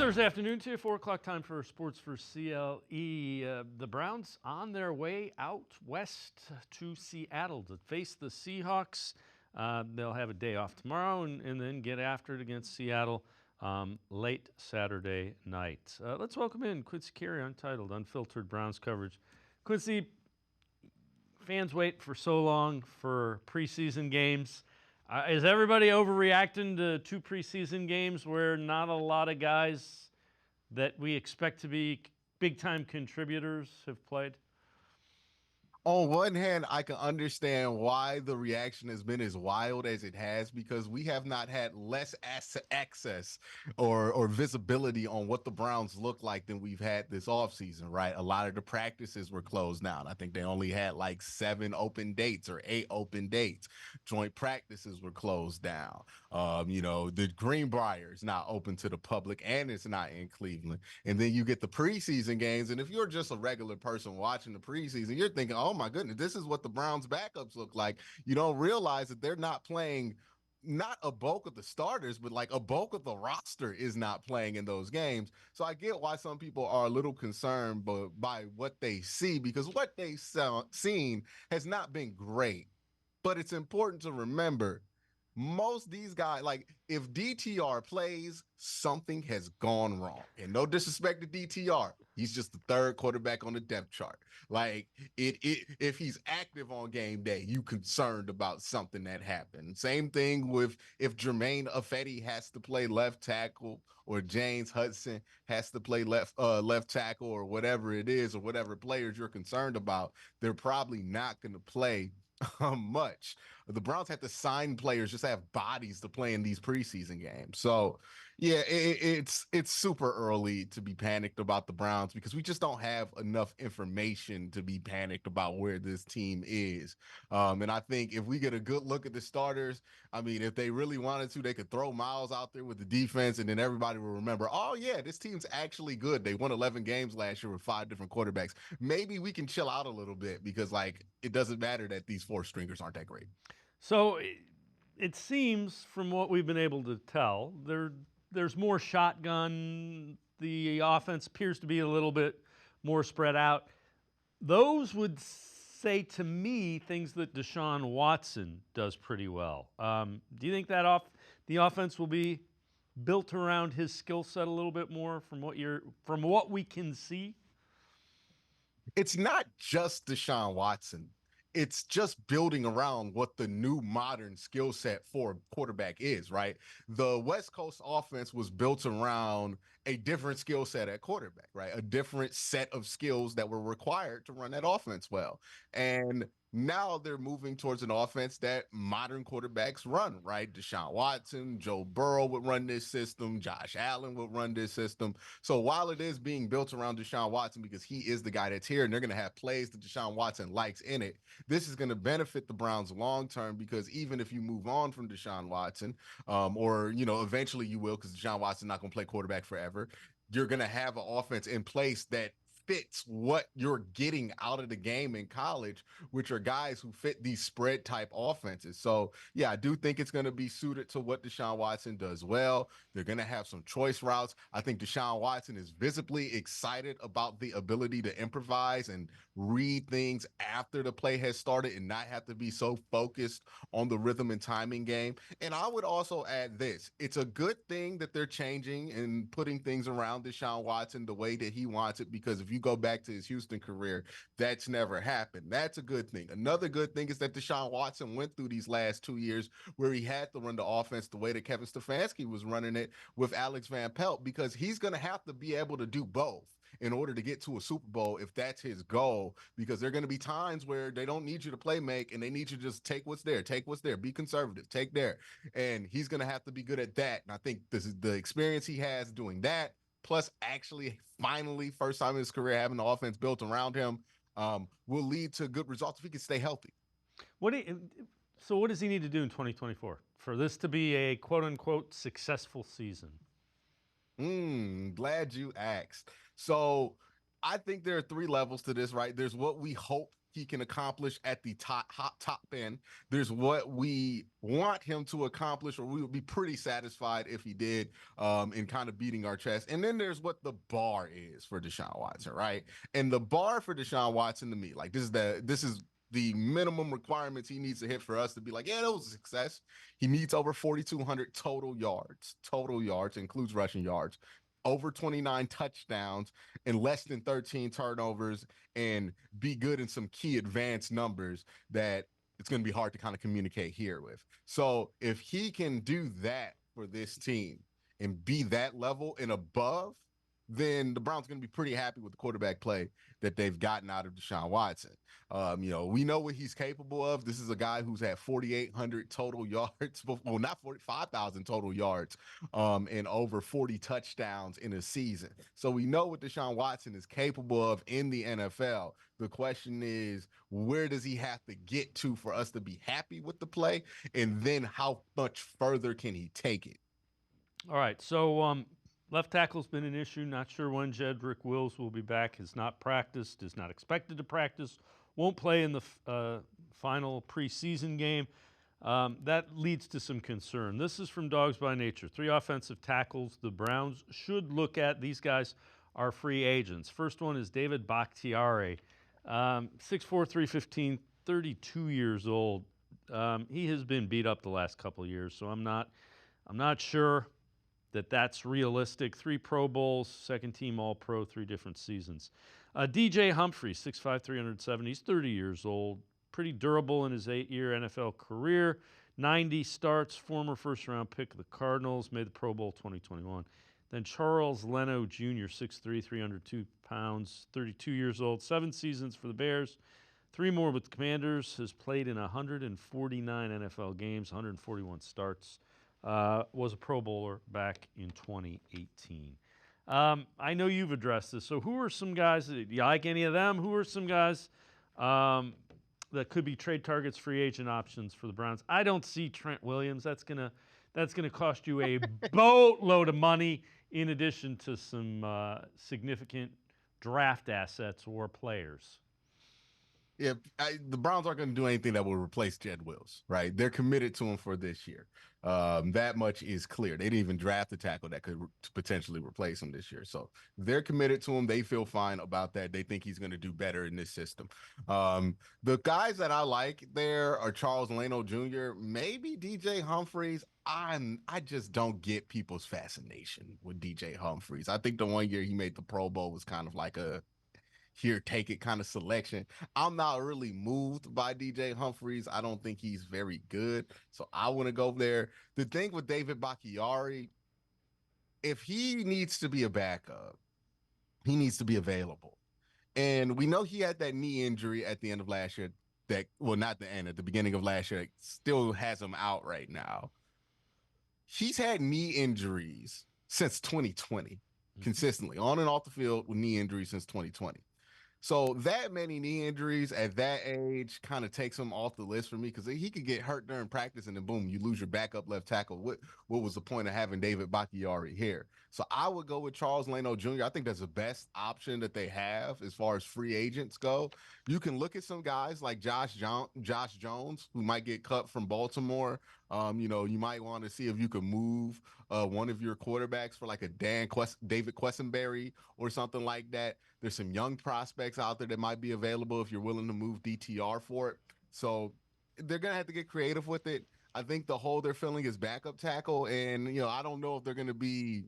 Thursday afternoon to you, 4 o'clock time for Sports4CLE. The Browns on their way out west to Seattle to face the Seahawks. They'll have a day off tomorrow and then get after it against Seattle late Saturday night. Let's welcome in Quincy Carey, Untitled, Unfiltered Browns coverage. Quincy, fans wait for so long for preseason games. Is everybody overreacting to two preseason games where not a lot of guys that we expect to be big-time contributors have played? On one hand, I can understand why the reaction has been as wild as it has because we have not had less access or visibility on what the Browns look like than we've had this offseason, right? A lot of the practices were closed down. I think they only had like 7 open dates or 8 open dates. Joint practices were closed down. The Greenbrier is not open to the public and it's not in Cleveland. And then you get the preseason games. And if you're just a regular person watching the preseason, you're thinking, oh my goodness, this is what the Browns backups look like. You don't realize that they're not playing, not a bulk of the starters, but like a bulk of the roster is not playing in those games. So I get why some people are a little concerned by what they see because what they've seen has not been great. But it's important to remember most these guys, like if DTR plays, something has gone wrong. And no disrespect to DTR, he's just the third quarterback on the depth chart. Like if he's active on game day, you concerned about something that happened. Same thing with if Jermaine Ifedi has to play left tackle or James Hudson has to play left tackle or whatever it is or whatever players you're concerned about, they're probably not going to play much. The Browns have to sign players just to have bodies to play in these preseason games. So, yeah, it's super early to be panicked about the Browns because we just don't have enough information to be panicked about where this team is. And I think if we get a good look at the starters, I mean, if they really wanted to, they could throw Miles out there with the defense, and then everybody will remember, oh yeah, this team's actually good. They won 11 games last year with 5 different quarterbacks. Maybe we can chill out a little bit because like it doesn't matter that these 4 stringers aren't that great. So it seems, from what we've been able to tell, there's more shotgun. The offense appears to be a little bit more spread out. Those would say to me things that Deshaun Watson does pretty well. Do you think that the offense will be built around his skill set a little bit more from what we can see? It's not just Deshaun Watson. It's just building around what the new modern skill set for quarterback is, right? The West Coast offense was built around a different skill set at quarterback, right? A different set of skills that were required to run that offense well. And now they're moving towards an offense that modern quarterbacks run, right? Deshaun Watson, Joe Burrow would run this system, Josh Allen would run this system. So while it is being built around Deshaun Watson because he is the guy that's here and they're going to have plays that Deshaun Watson likes in it, this is going to benefit the Browns long term because even if you move on from Deshaun Watson, or eventually you will because Deshaun Watson's not going to play quarterback forever, you're going to have an offense in place that fits what you're getting out of the game in college, which are guys who fit these spread type offenses. So, yeah, I do think it's going to be suited to what Deshaun Watson does well. They're going to have some choice routes. I think Deshaun Watson is visibly excited about the ability to improvise and read things after the play has started and not have to be so focused on the rhythm and timing game. And I would also add this. It's a good thing that they're changing and putting things around Deshaun Watson the way that he wants it, because if you go back to his Houston career, that's never happened. That's a good thing. Another good thing is that Deshaun Watson went through these last 2 years where he had to run the offense the way that Kevin Stefanski was running it with Alex Van Pelt, because he's going to have to be able to do both in order to get to a Super Bowl if that's his goal, because there are going to be times where they don't need you to play make and they need you to just take what's there, be conservative, take there. And he's going to have to be good at that. And I think this is the experience he has doing that, plus actually finally first time in his career having the offense built around him, will lead to good results if he can stay healthy. What do you, so what does he need to do in 2024 for this to be a quote unquote successful season? Glad you asked. So I think there are 3 levels to this, right? There's what we hope he can accomplish at the top end. There's what we want him to accomplish, or we would be pretty satisfied if he did, in kind of beating our chest. And then there's what the bar is for Deshaun Watson, right? And the bar for Deshaun Watson to me, like this is the minimum requirements he needs to hit for us to be like, yeah, that was a success. He needs over 4,200 total yards, includes rushing yards, over 29 touchdowns, and less than 13 turnovers, and be good in some key advanced numbers that it's going to be hard to kind of communicate here with. So if he can do that for this team and be that level and above, then the Browns are going to be pretty happy with the quarterback play that they've gotten out of Deshaun Watson. We know what he's capable of. This is a guy who's had 4,800 total yards, well, not 45,000 total yards, and over 40 touchdowns in a season. So we know what Deshaun Watson is capable of in the NFL. The question is, where does he have to get to for us to be happy with the play? And then how much further can he take it? All right, so left tackle's been an issue. Not sure when Jedrick Wills will be back. Has not practiced, is not expected to practice, won't play in the final preseason game. That leads to some concern. This is from Dogs by Nature. 3 offensive tackles the Browns should look at. These guys are free agents. First one is David Bakhtiari, 6'4", 315, 32 years old. He has been beat up the last couple of years, so I'm not sure that's realistic. 3 Pro Bowls, second team All-Pro, 3 different seasons. DJ Humphrey, 6'5", 370. He's 30 years old. Pretty durable in his 8-year NFL career. 90 starts, former first-round pick of the Cardinals, made the Pro Bowl 2021. Then Charles Leno Jr., 6'3", 302 pounds, 32 years old. 7 seasons for the Bears. 3 more with the Commanders. Has played in 149 NFL games, 141 starts. Was a Pro Bowler back in 2018. I know you've addressed this. So who are some guys, do you like any of them? Who are some guys that could be trade targets, free agent options for the Browns? I don't see Trent Williams. That's gonna cost you a boatload of money in addition to some significant draft assets or players. Yeah, the Browns aren't going to do anything that will replace Jed Wills, right? They're committed to him for this year. That much is clear. They didn't even draft a tackle that could potentially replace him this year. So they're committed to him. They feel fine about that. They think he's going to do better in this system. The guys that I like there are Charles Leno Jr., maybe DJ Humphries. I just don't get people's fascination with DJ Humphries. I think the one year he made the Pro Bowl was kind of like a here, take it kind of selection. I'm not really moved by DJ Humphries. I don't think he's very good. So I want to go there. The thing with David Bakhtiari, if he needs to be a backup, he needs to be available. And we know he had that knee injury at the end of last year not the end, at the beginning of last year, still has him out right now. He's had knee injuries since 2020, consistently on and off the field with knee injuries since 2020. So that many knee injuries at that age kind of takes him off the list for me, because he could get hurt during practice and then boom, you lose your backup left tackle. What was the point of having David Bakhtiari here? So I would go with Charles Leno Jr. I think that's the best option that they have as far as free agents go. You can look at some guys like Josh Jones, who might get cut from Baltimore. You might want to see if you can move one of your quarterbacks for like a David Quessenberry or something like that. There's some young prospects out there that might be available if you're willing to move DTR for it. So they're going to have to get creative with it. I think the hole they're filling is backup tackle. And, I don't know if they're going to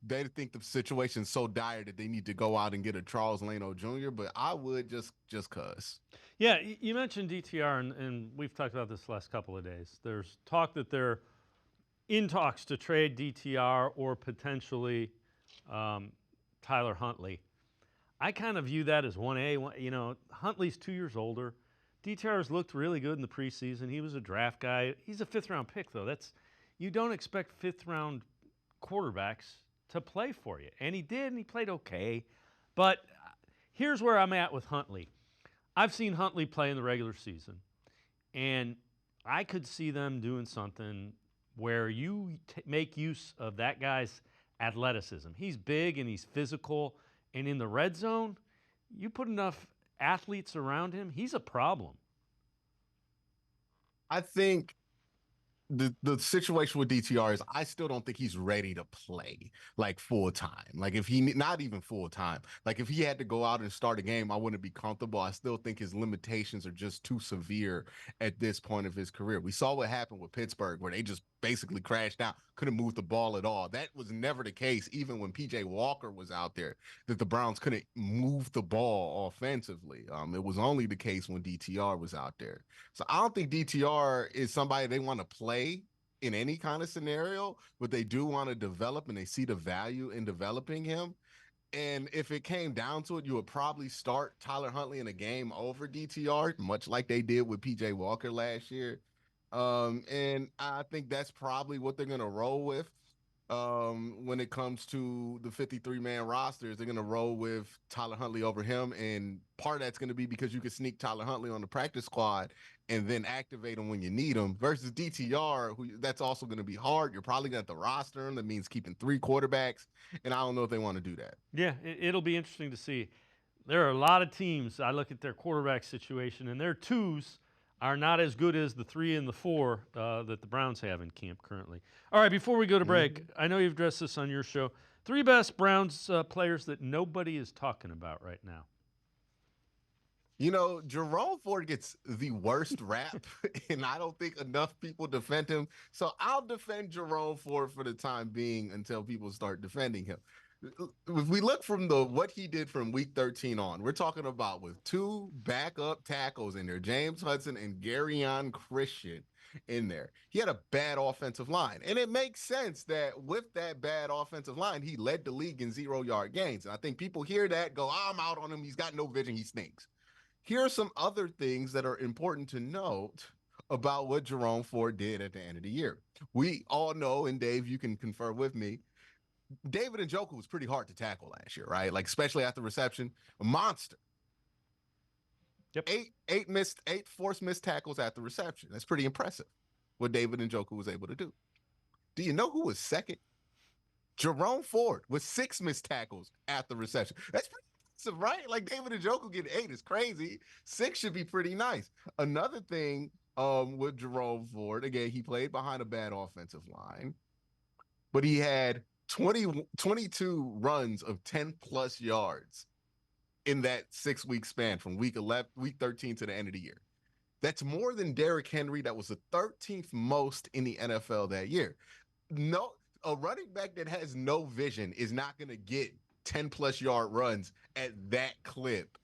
they think the situation's so dire that they need to go out and get a Charles Leno Jr., but I would just cause. Yeah, you mentioned DTR, and we've talked about this the last couple of days. There's talk that they're in talks to trade DTR or potentially Tyler Huntley. I kind of view that as 1A. Huntley's 2 years older. DTR's looked really good in the preseason. He was a draft guy. He's a 5th-round pick, though. You don't expect 5th-round quarterbacks to play for you. And he did, and he played okay. But here's where I'm at with Huntley. I've seen Huntley play in the regular season, and I could see them doing something where you make use of that guy's athleticism. He's big and he's physical, and in the red zone, you put enough athletes around him, he's a problem. I think the situation with DTR is I still don't think he's ready to play like full time. Like if he not even full time, like if he had to go out and start a game, I wouldn't be comfortable. I still think his limitations are just too severe at this point of his career. We saw what happened with Pittsburgh where they just basically crashed out, couldn't move the ball at all. That was never the case, even when PJ Walker was out there, that the Browns couldn't move the ball offensively. It was only the case when DTR was out there. So I don't think DTR is somebody they want to play in any kind of scenario, but they do want to develop and they see the value in developing him. And if it came down to it, you would probably start Tyler Huntley in a game over DTR, much like they did with PJ Walker last year. And I think that's probably what they're going to roll with. When it comes to the 53-man rosters, they're going to roll with Tyler Huntley over him. And part of that's going to be because you can sneak Tyler Huntley on the practice squad and then activate him when you need him versus DTR, who that's also going to be hard. You're probably going to have to roster him. That means keeping 3 quarterbacks. And I don't know if they want to do that. Yeah, it'll be interesting to see. There are a lot of teams, I look at their quarterback situation, and their 2s are not as good as the 3 and the 4 that the Browns have in camp currently. All right, before we go to break, I know you've addressed this on your show. 3 best Browns players that nobody is talking about right now. You know, Jerome Ford gets the worst rap, and I don't think enough people defend him. So I'll defend Jerome Ford for the time being until people start defending him. If we look from what he did from week 13 on, we're talking about with 2 backup tackles in there, James Hudson and Garyon Christian in there. He had a bad offensive line. And it makes sense that with that bad offensive line, he led the league in 0-yard gains. And I think people hear that, go, I'm out on him. He's got no vision. He stinks. Here are some other things that are important to note about what Jerome Ford did at the end of the year. We all know, and Dave, you can confer with me, David Njoku was pretty hard to tackle last year, right? Like, especially at the reception, a monster. Yep. Eight forced missed tackles at the reception. That's pretty impressive what David Njoku was able to do. Do you know who was second? Jerome Ford with 6 missed tackles at the reception. That's pretty impressive, right? Like David Njoku getting 8 is crazy. 6 should be pretty nice. Another thing with Jerome Ford, again, he played behind a bad offensive line, but he had 22 runs of 10-plus yards in that 6-week span from week 13 to the end of the year. That's more than Derrick Henry. That was the 13th most in the NFL that year. No, a running back that has no vision is not going to get 10-plus yard runs at that clip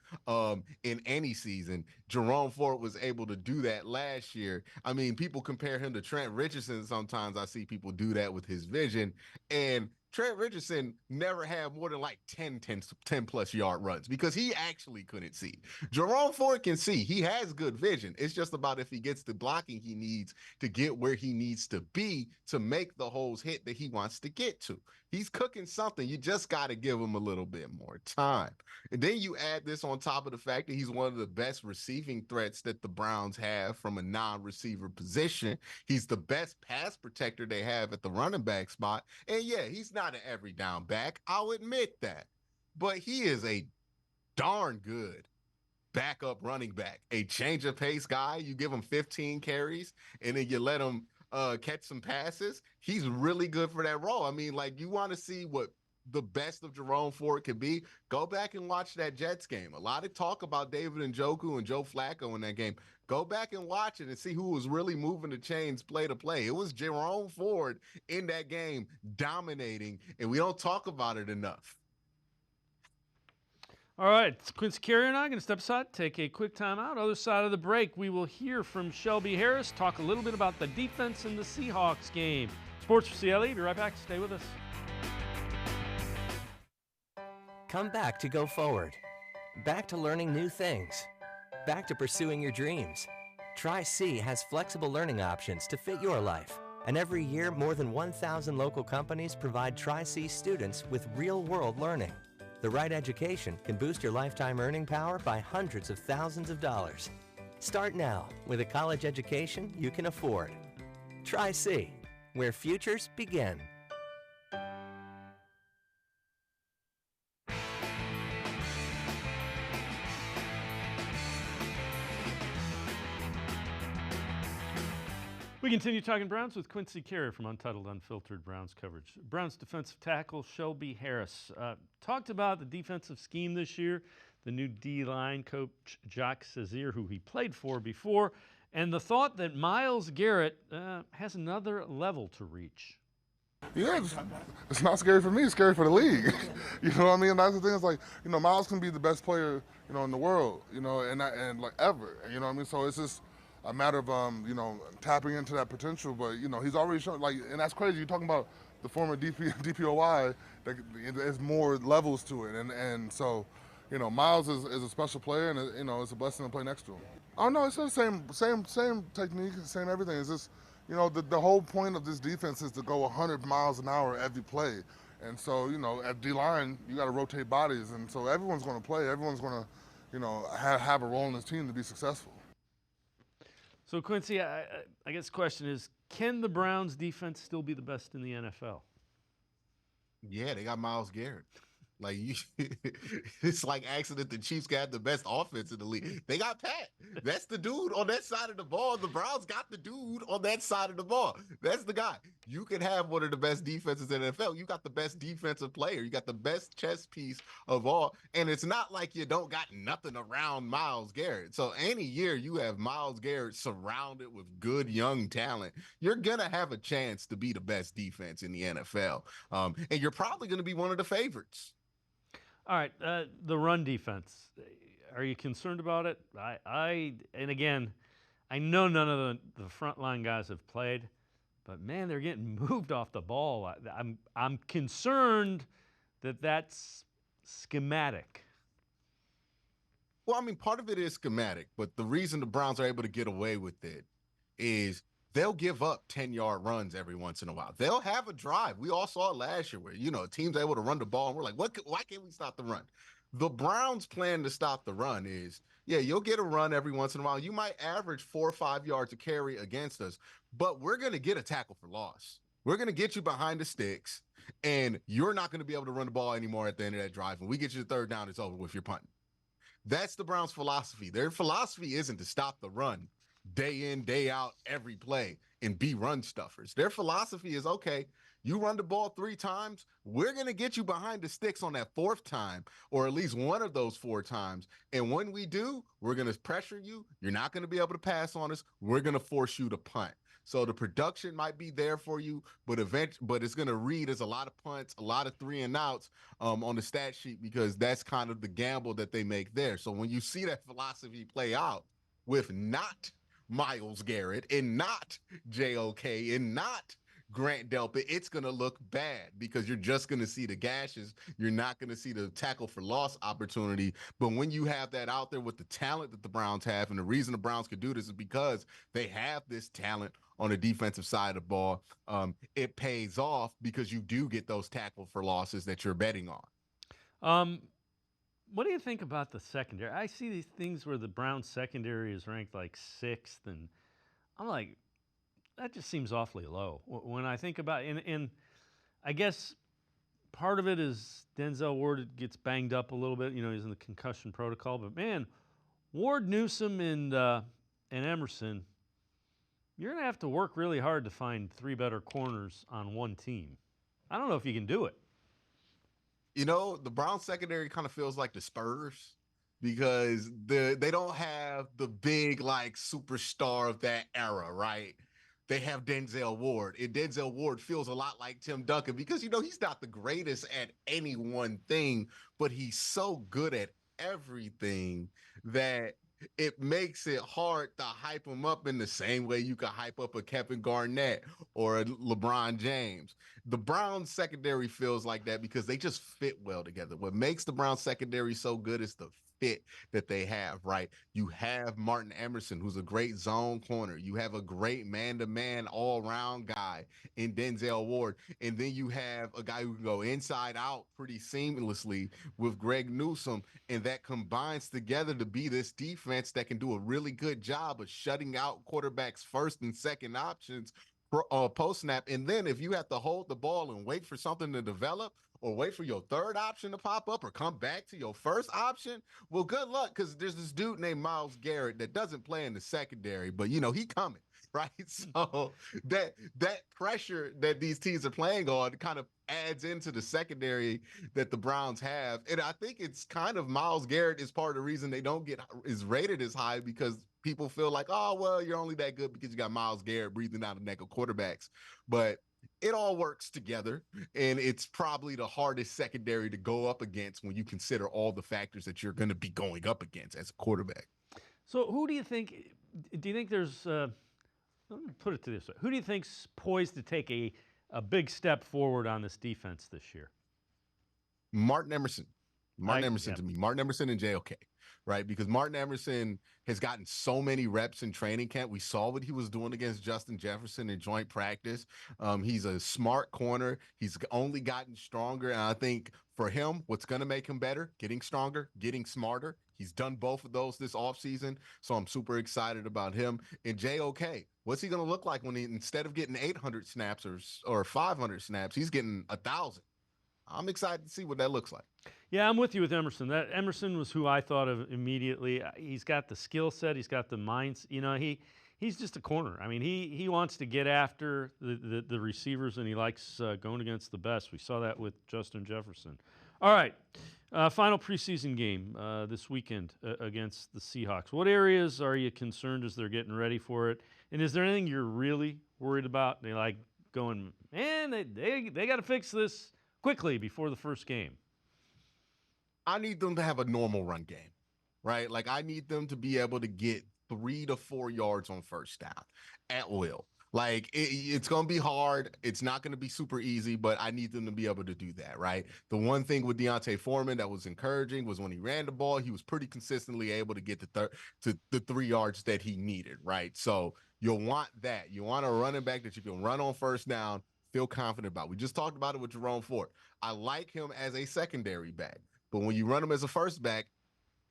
in any season. Jerome Ford was able to do that last year. I mean, people compare him to Trent Richardson. Sometimes I see people do that with his vision. And Trent Richardson never had more than like 10-plus yard runs because he actually couldn't see. Jerome Ford can see. He has good vision. It's just about if he gets the blocking he needs to get where he needs to be to make the holes hit that he wants to get to. He's cooking something. You just got to give him a little bit more time. And then you add this on top of the fact that he's one of the best receiving threats that the Browns have from a non-receiver position. He's the best pass protector they have at the running back spot. And yeah, he's not an every down back. I'll admit that. But he is a darn good backup running back, a change of pace guy. You give him 15 carries and then you let him catch some passes. He's really good for that role. I mean, like, you want to see what the best of Jerome Ford could be, go back and watch that Jets game. A lot of talk about David Njoku and Joe Flacco in that game. Go back and watch it and see who was really moving the chains play to play. It was Jerome Ford in that game dominating, and we don't talk about it enough. All right, it's Quincy Carrier and I going to step aside, take a quick time out. Other side of the break, we will hear from Shelby Harris, talk a little bit about the defense in the Seahawks game. Sports for CLE, be right back. Stay with us. Come back to go forward. Back to learning new things. Back to pursuing your dreams. Tri-C has flexible learning options to fit your life. And every year, more than 1,000 local companies provide Tri-C students with real-world learning. The right education can boost your lifetime earning power by hundreds of thousands of dollars. Start now with a college education you can afford. Tri-C, where futures begin. We continue talking Browns with Quincy Carey from Untitled Unfiltered Browns coverage. Browns defensive tackle Shelby Harris talked about the defensive scheme this year, the new D-line coach Jacques Cazier, who he played for before, and the thought that Myles Garrett has another level to reach. Yeah, it's not scary for me. It's scary for the league. You know what I mean? That's the thing. It's like, Myles can be the best player, in the world, and like ever. You know what I mean? So it's just a matter of, tapping into that potential. But, he's already shown, and that's crazy. You're talking about the former DPOY, there's more levels to it. And so, Myles is a special player, and, it's a blessing to play next to him. Oh, no, it's the same technique, same everything. It's just, the whole point of this defense is to go 100 miles an hour every play. And so, at D-line, you got to rotate bodies. And so everyone's going to play. Everyone's going to, have a role in this team to be successful. So, Quincy, I guess the question is, can the Browns defense still be the best in the NFL? Yeah, they got Myles Garrett. It's like asking if the Chiefs got the best offense in the league. They got Pat. That's the dude on that side of the ball. The Browns got the dude on that side of the ball. That's the guy. You can have one of the best defenses in the NFL. You got the best defensive player. You got the best chess piece of all. And it's not like you don't got nothing around Myles Garrett. So any year you have Myles Garrett surrounded with good young talent, you're going to have a chance to be the best defense in the NFL. And you're probably going to be one of the favorites. All right, the run defense. Are you concerned about it? And again, I know none of the frontline guys have played, but man, they're getting moved off the ball. I'm concerned that that's schematic. Well, I mean, part of it is schematic, but the reason the Browns are able to get away with it is they'll give up 10-yard runs every once in a while. They'll have a drive. We all saw it last year where, teams are able to run the ball, and we're like, why can't we stop the run? The Browns' plan to stop the run is, you'll get a run every once in a while. You might average 4 or 5 yards a carry against us, but we're going to get a tackle for loss. We're going to get you behind the sticks, and you're not going to be able to run the ball anymore at the end of that drive. When we get you to third down, it's over with your punting. That's the Browns' philosophy. Their philosophy isn't to stop the run day in, day out, every play and be run stuffers. Their philosophy is, okay, you run the ball 3 times, we're going to get you behind the sticks on that 4th time, or at least one of those 4 times. And when we do, we're going to pressure you. You're not going to be able to pass on us. We're going to force you to punt. So the production might be there for you, but it's going to read as a lot of punts, a lot of 3 and outs on the stat sheet, because that's kind of the gamble that they make there. So when you see that philosophy play out with not Myles Garrett and not JOK and not Grant Delpit, it's going to look bad because you're just going to see the gashes. You're not going to see the tackle for loss opportunity. But when you have that out there with the talent that the Browns have, and the reason the Browns could do this is because they have this talent on the defensive side of the ball, it pays off because you do get those tackle for losses that you're betting on. What do you think about the secondary? I see these things where the Browns secondary is ranked like 6th, and I'm like, that just seems awfully low. When I think about it, and I guess part of it is Denzel Ward gets banged up a little bit. He's in the concussion protocol. But, man, Ward, Newsome, and Emerson, you're going to have to work really hard to find 3 better corners on one team. I don't know if you can do it. The Browns secondary kind of feels like the Spurs because they don't have the big, superstar of that era, right? They have Denzel Ward, and Denzel Ward feels a lot like Tim Duncan because, he's not the greatest at any one thing, but he's so good at everything that it makes it hard to hype him up in the same way you could hype up a Kevin Garnett or a LeBron James. The Browns secondary feels like that because they just fit well together. What makes the Browns secondary so good is the fit that they have, right? You have Martin Emerson, who's a great zone corner. You have a great man-to-man all-around guy in Denzel Ward. And then you have a guy who can go inside out pretty seamlessly with Greg Newsome. And that combines together to be this defense that can do a really good job of shutting out quarterbacks' first and second options post-snap. And then if you have to hold the ball and wait for something to develop, or wait for your third option to pop up or come back to your first option, well, good luck, because there's this dude named Myles Garrett that doesn't play in the secondary, but, he coming. right? So that pressure that these teams are playing on kind of adds into the secondary that the Browns have. And I think it's kind of Myles Garrett is part of the reason they don't get is rated as high, because people feel like, oh, well, you're only that good because you got Myles Garrett breathing down the neck of quarterbacks. But it all works together, and it's probably the hardest secondary to go up against when you consider all the factors that you're going to be going up against as a quarterback. So who do you think there's, let me put it to this way, who do you think's poised to take a big step forward on this defense this year? Martin Emerson. Yep. To me. Martin Emerson and JOK, right? Because Martin Emerson has gotten so many reps in training camp. We saw what he was doing against Justin Jefferson in joint practice. He's a smart corner. He's only gotten stronger. And I think for him, what's going to make him better, getting stronger, getting smarter. He's done both of those this offseason. So I'm super excited about him. And JOK, what's he going to look like when he, instead of getting 800 snaps or 500 snaps, he's getting 1,000? I'm excited to see what that looks like. Yeah, I'm with you with Emerson. That Emerson was who I thought of immediately. He's got the skill set. He's got the minds. You know, he's just a corner. I mean, he wants to get after the receivers, and he likes going against the best. We saw that with Justin Jefferson. All right, final preseason game this weekend against the Seahawks. What areas are you concerned as they're getting ready for it? And is there anything you're really worried about? They like going, man, they got to fix this quickly before the first game. I need them to have a normal run game, right? Like, I need them to be able to get 3 to 4 yards on first down at will. Like, it's going to be hard. It's not going to be super easy, but I need them to be able to do that, right? The one thing with D'Onta Foreman that was encouraging was when he ran the ball, he was pretty consistently able to get to the 3 yards that he needed, right? So you'll want that. You want a running back that you can run on first down, feel confident about. We just talked about it with Jerome Ford. I like him as a secondary back. But when you run him as a first back,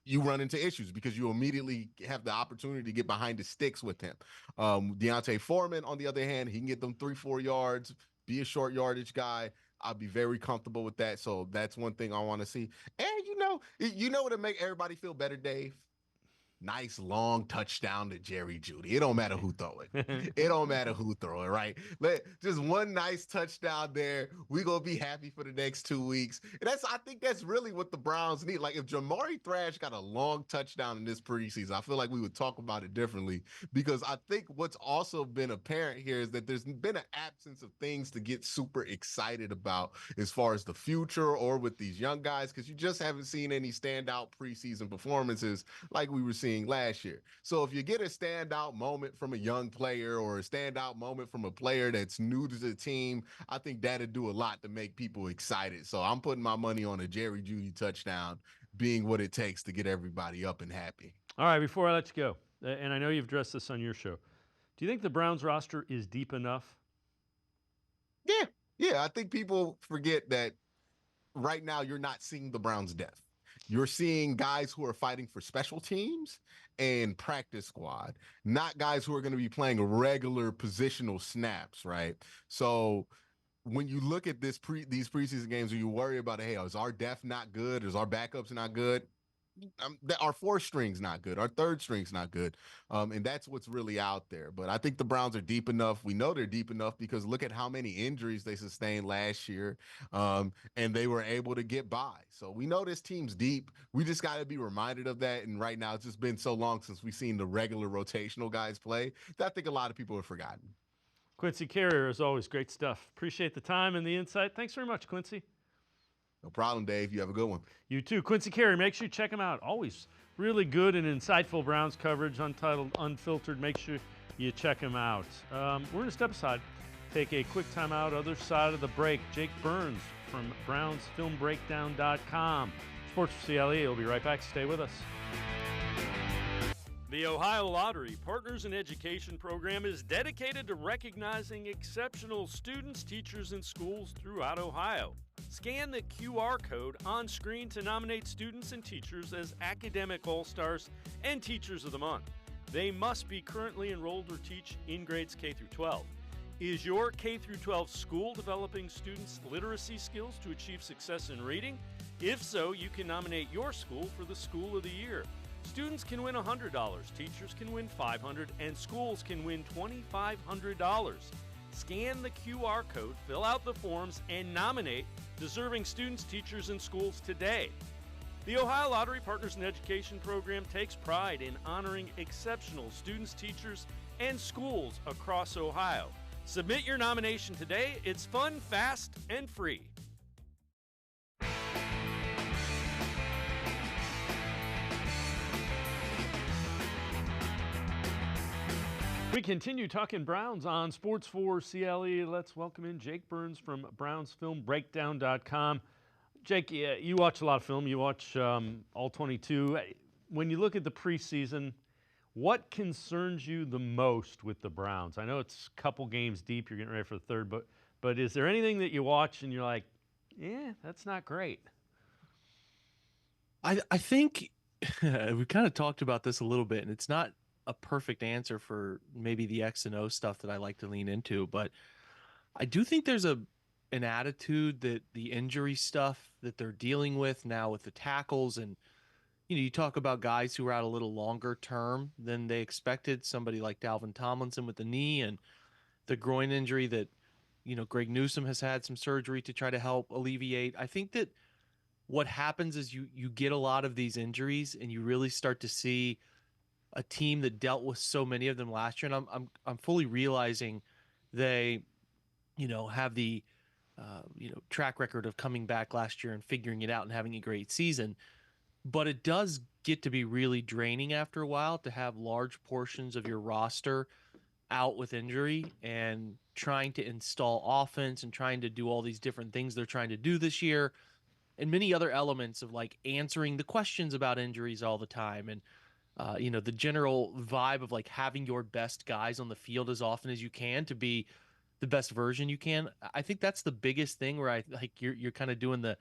you run into issues because you immediately have the opportunity to get behind the sticks with him. D'Onta Foreman, on the other hand, he can get them 3-4 yards, be a short yardage guy. I'll be very comfortable with that. So that's one thing I want to see. And you know what would make everybody feel better, Dave? Nice long touchdown to Jerry Jeudy. It don't matter who throw it. It don't matter who throw it, right? Just one nice touchdown there. We're going to be happy for the next 2 weeks. And I think that's really what the Browns need. Like, if Jamari Thrash got a long touchdown in this preseason, I feel like we would talk about it differently, because I think what's also been apparent here is that there's been an absence of things to get super excited about as far as the future or with these young guys, because you just haven't seen any standout preseason performances like we were seeing last year. So if you get a standout moment from a young player or a standout moment from a player that's new to the team, I think that'd do a lot to make people excited. So I'm putting my money on a Jerry Jeudy touchdown being what it takes to get everybody up and happy. All right, before I let you go, and I know you've addressed this on your show, do you think the Browns roster is deep enough? Yeah. I think people forget that right now you're not seeing the Browns' depth. You're seeing guys who are fighting for special teams and practice squad, not guys who are going to be playing regular positional snaps, right? So when you look at these preseason games, and you worry about, hey, is our depth not good? Is our backups not good? Our fourth string's not good. Our third string's not good. And that's what's really out there. But I think the Browns are deep enough. We know they're deep enough because look at how many injuries they sustained last year. And they were able to get by. So we know this team's deep. We just got to be reminded of that. And right now, it's just been so long since we've seen the regular rotational guys play that I think a lot of people have forgotten. Quincy Carrier, as always, great stuff. Appreciate the time and the insight. Thanks very much, Quincy. No problem, Dave. You have a good one. You too. Quincy Carey, make sure you check him out. Always really good and insightful Browns coverage, untitled, unfiltered. Make sure you check him out. We're going to step aside, take a quick time out. Other side of the break, Jake Burns from BrownsFilmBreakdown.com. Sports4CLE. We'll be right back. Stay with us. The Ohio Lottery Partners in Education program is dedicated to recognizing exceptional students, teachers, and schools throughout Ohio. Scan the QR code on screen to nominate students and teachers as Academic All-Stars and Teachers of the Month. They must be currently enrolled or teach in grades K through 12. Is your K through 12 school developing students' literacy skills to achieve success in reading? If so, you can nominate your school for the School of the Year. Students can win $100, teachers can win $500, and schools can win $2,500. Scan the QR code, fill out the forms, and nominate deserving students, teachers, and schools today. The Ohio Lottery Partners in Education program takes pride in honoring exceptional students, teachers, and schools across Ohio. Submit your nomination today. It's fun, fast, and free. We continue talking Browns on Sports4CLE. Let's welcome in Jake Burns from BrownsFilmBreakdown.com. Jake, you watch a lot of film. You watch all 22. When you look at the preseason, what concerns you the most with the Browns? I know it's a couple games deep. You're getting ready for the third, but is there anything that you watch and you're like, yeah, that's not great? I think we kind of talked about this a little bit, and it's not a perfect answer for maybe the X and O stuff that I like to lean into, but I do think there's an attitude that the injury stuff that they're dealing with now with the tackles, and you talk about guys who are out a little longer term than they expected, somebody like Dalvin Tomlinson with the knee and the groin injury that Greg Newsome has had some surgery to try to help alleviate. I think that what happens is you get a lot of these injuries and you really start to see a team that dealt with so many of them last year, and I'm fully realizing they, have the, track record of coming back last year and figuring it out and having a great season. But it does get to be really draining after a while to have large portions of your roster out with injury and trying to install offense and trying to do all these different things they're trying to do this year, and many other elements of like answering the questions about injuries all the time, and the general vibe of like having your best guys on the field as often as you can to be the best version you can. I think that's the biggest thing where I like you're kind of doing the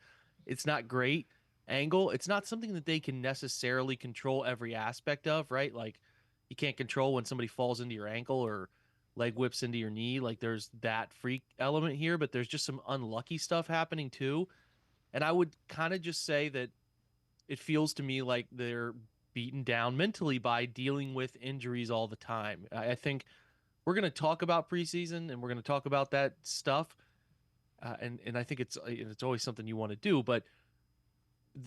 it's not great angle. It's not something that they can necessarily control every aspect of, right? Like you can't control when somebody falls into your ankle or leg whips into your knee. Like there's that freak element here, but there's just some unlucky stuff happening too. And I would kind of just say that it feels to me like they're beaten down mentally by dealing with injuries all the time. I think we're going to talk about preseason and we're going to talk about that stuff. And I think it's always something you want to do, but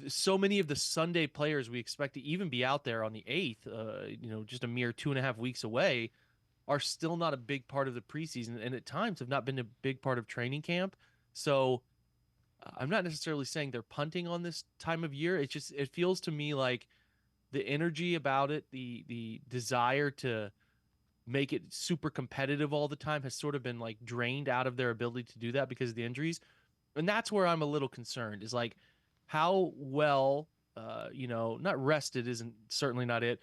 so many of the Sunday players we expect to even be out there on the 8th, just a mere 2.5 weeks away, are still not a big part of the preseason and at times have not been a big part of training camp. So I'm not necessarily saying they're punting on this time of year. It feels to me like the energy about it, the desire to make it super competitive all the time has sort of been like drained out of their ability to do that because of the injuries. And that's where I'm a little concerned is like how well, not rested isn't certainly not it,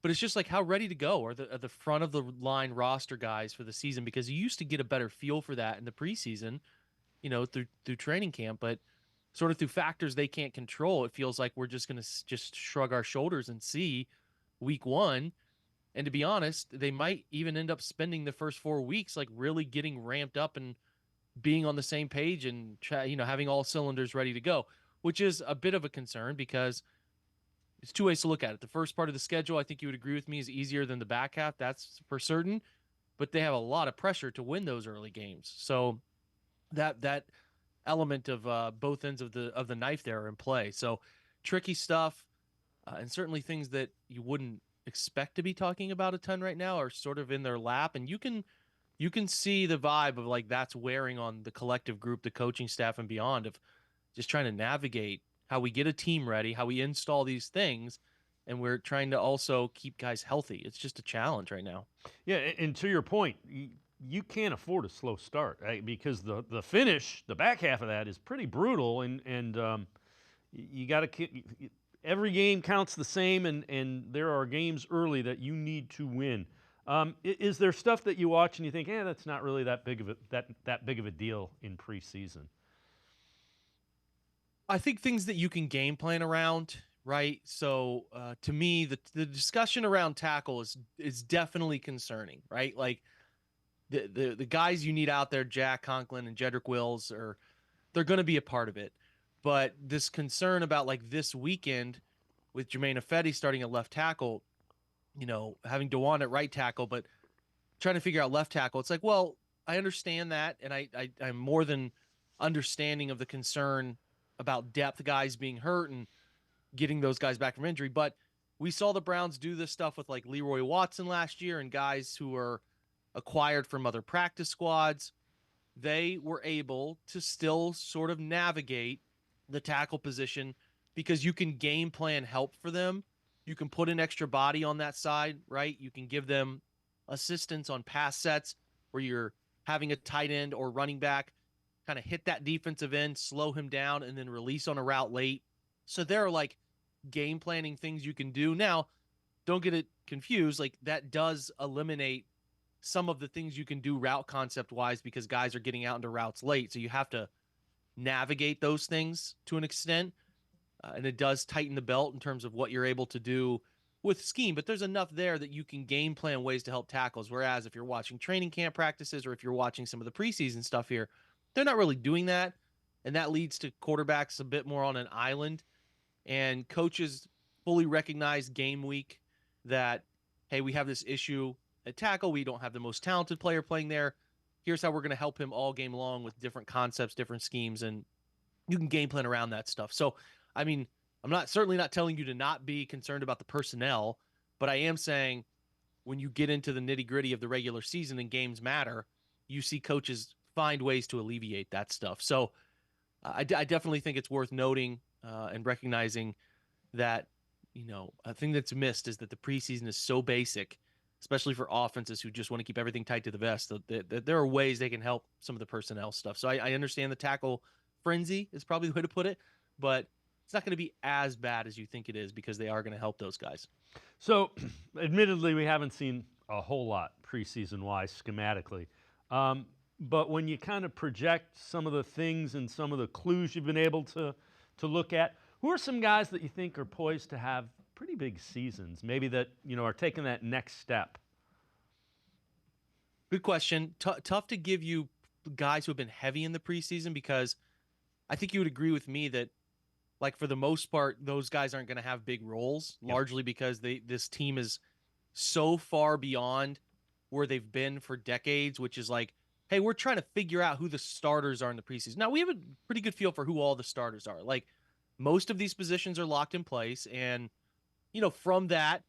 but it's just like how ready to go are the front of the line roster guys for the season, because you used to get a better feel for that in the preseason, through training camp, but sort of through factors they can't control, it feels like we're just going to just shrug our shoulders and see week one. And to be honest, they might even end up spending the first 4 weeks like really getting ramped up and being on the same page and having all cylinders ready to go, which is a bit of a concern because it's two ways to look at it. The first part of the schedule, I think you would agree with me, is easier than the back half. That's for certain, but they have a lot of pressure to win those early games. So that element of both ends of the knife there are in play. So tricky stuff, and certainly things that you wouldn't expect to be talking about a ton right now are sort of in their lap, and you can see the vibe of like that's wearing on the collective group, the coaching staff and beyond, of just trying to navigate how we get a team ready, how we install these things, and we're trying to also keep guys healthy. It's just a challenge right now. Yeah, and to your point, you can't afford a slow start, right? Because the finish, the back half of that is pretty brutal, and you got to every game counts the same, and there are games early that you need to win. Is there stuff that you watch and you think, that's not really that big of a deal in preseason? I think things that you can game plan around, right? So to me, the discussion around tackle is definitely concerning, right? Like the guys you need out there, Jack Conklin and Jedrick Wills, they're going to be a part of it. But this concern about like this weekend, with Jermaine Ifedi starting at left tackle, having Dewan at right tackle, but trying to figure out left tackle. It's like, well, I understand that, and I'm more than understanding of the concern about depth guys being hurt and getting those guys back from injury. But we saw the Browns do this stuff with like Leroy Watson last year and guys who were acquired from other practice squads. They were able to still sort of navigate the tackle position because you can game plan help for them. You can put an extra body on that side, right? You can give them assistance on pass sets where you're having a tight end or running back kind of hit that defensive end, slow him down, and then release on a route late. So there are like game planning things you can do. Now, don't get it confused. Like that does eliminate some of the things you can do route concept wise because guys are getting out into routes late. So you have to navigate those things to an extent. And it does tighten the belt in terms of what you're able to do with scheme, but there's enough there that you can game plan ways to help tackles. Whereas if you're watching training camp practices or if you're watching some of the preseason stuff here, they're not really doing that. And that leads to quarterbacks a bit more on an island. And coaches fully recognize game week that, hey, we have this issue at tackle. We don't have the most talented player playing there. Here's how we're going to help him all game long with different concepts, different schemes, and you can game plan around that stuff. So, I mean, I'm certainly not telling you to not be concerned about the personnel, but I am saying when you get into the nitty-gritty of the regular season and games matter, you see coaches find ways to alleviate that stuff. So I definitely think it's worth noting and recognizing that, a thing that's missed is that the preseason is so basic, especially for offenses who just want to keep everything tight to the vest, that there are ways they can help some of the personnel stuff. So I understand the tackle frenzy is probably the way to put it, but it's not going to be as bad as you think it is because they are going to help those guys. So, admittedly, we haven't seen a whole lot preseason-wise schematically. But when you kind of project some of the things and some of the clues you've been able to look at, who are some guys that you think are poised to have pretty big seasons, maybe that, are taking that next step? Good question. Tough to give you guys who have been heavy in the preseason because I think you would agree with me that, like, for the most part, those guys aren't going to have big roles, largely because this team is so far beyond where they've been for decades, which is like, hey, we're trying to figure out who the starters are in the preseason. Now, we have a pretty good feel for who all the starters are. Like, most of these positions are locked in place, and, from that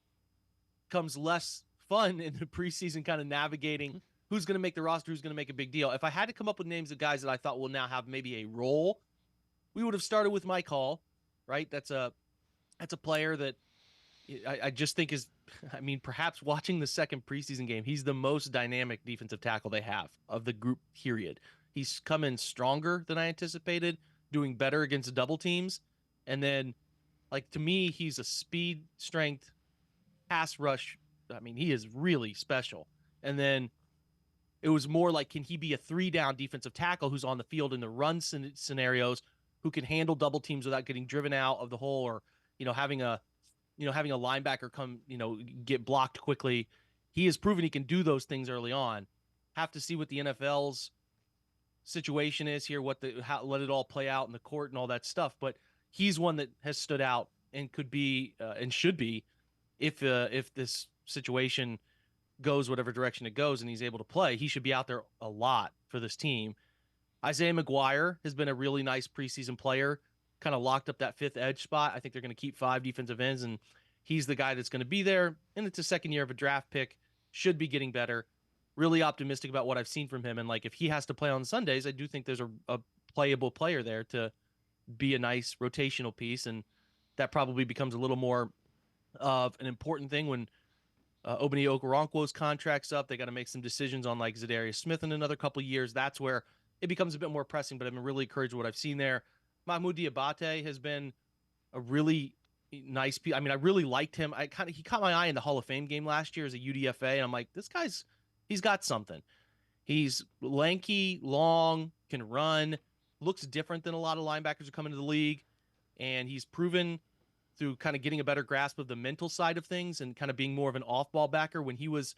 comes less fun in the preseason kind of navigating who's going to make the roster, who's going to make a big deal. If I had to come up with names of guys that I thought will now have maybe a role, we would have started with Mike Hall, right? That's a player that I just think is, perhaps watching the second preseason game, he's the most dynamic defensive tackle they have of the group, period. He's come in stronger than I anticipated, doing better against double teams. And then, to me, he's a speed, strength, pass rush. He is really special. And then it was more like, can he be a 3-down defensive tackle who's on the field in the run scenarios, who can handle double teams without getting driven out of the hole, or, having a linebacker come, get blocked quickly. He has proven he can do those things early on. Have to see what the NFL's situation is here, let it all play out in the court and all that stuff. But he's one that has stood out and could be and should be, if this situation goes whatever direction it goes and he's able to play, he should be out there a lot for this team. Isaiah McGuire has been a really nice preseason player, kind of locked up that fifth edge spot. I think they're going to keep 5 defensive ends, and he's the guy that's going to be there. And it's a second year of a draft pick, should be getting better. Really optimistic about what I've seen from him. And if he has to play on Sundays, I do think there's a playable player there to be a nice rotational piece. And that probably becomes a little more of an important thing when Obinna Okoronkwo's contract's up. They got to make some decisions on Zadarius Smith in another couple of years. That's where it becomes a bit more pressing, but I've been really encouraged with what I've seen there. Mahmoud Diabate has been a really nice piece. I really liked him. He caught my eye in the Hall of Fame game last year as a UDFA, and I'm like, this guy's, he's got something. He's lanky, long, can run, looks different than a lot of linebackers who come into the league, and he's proven through kind of getting a better grasp of the mental side of things and kind of being more of an off-ball backer. When he was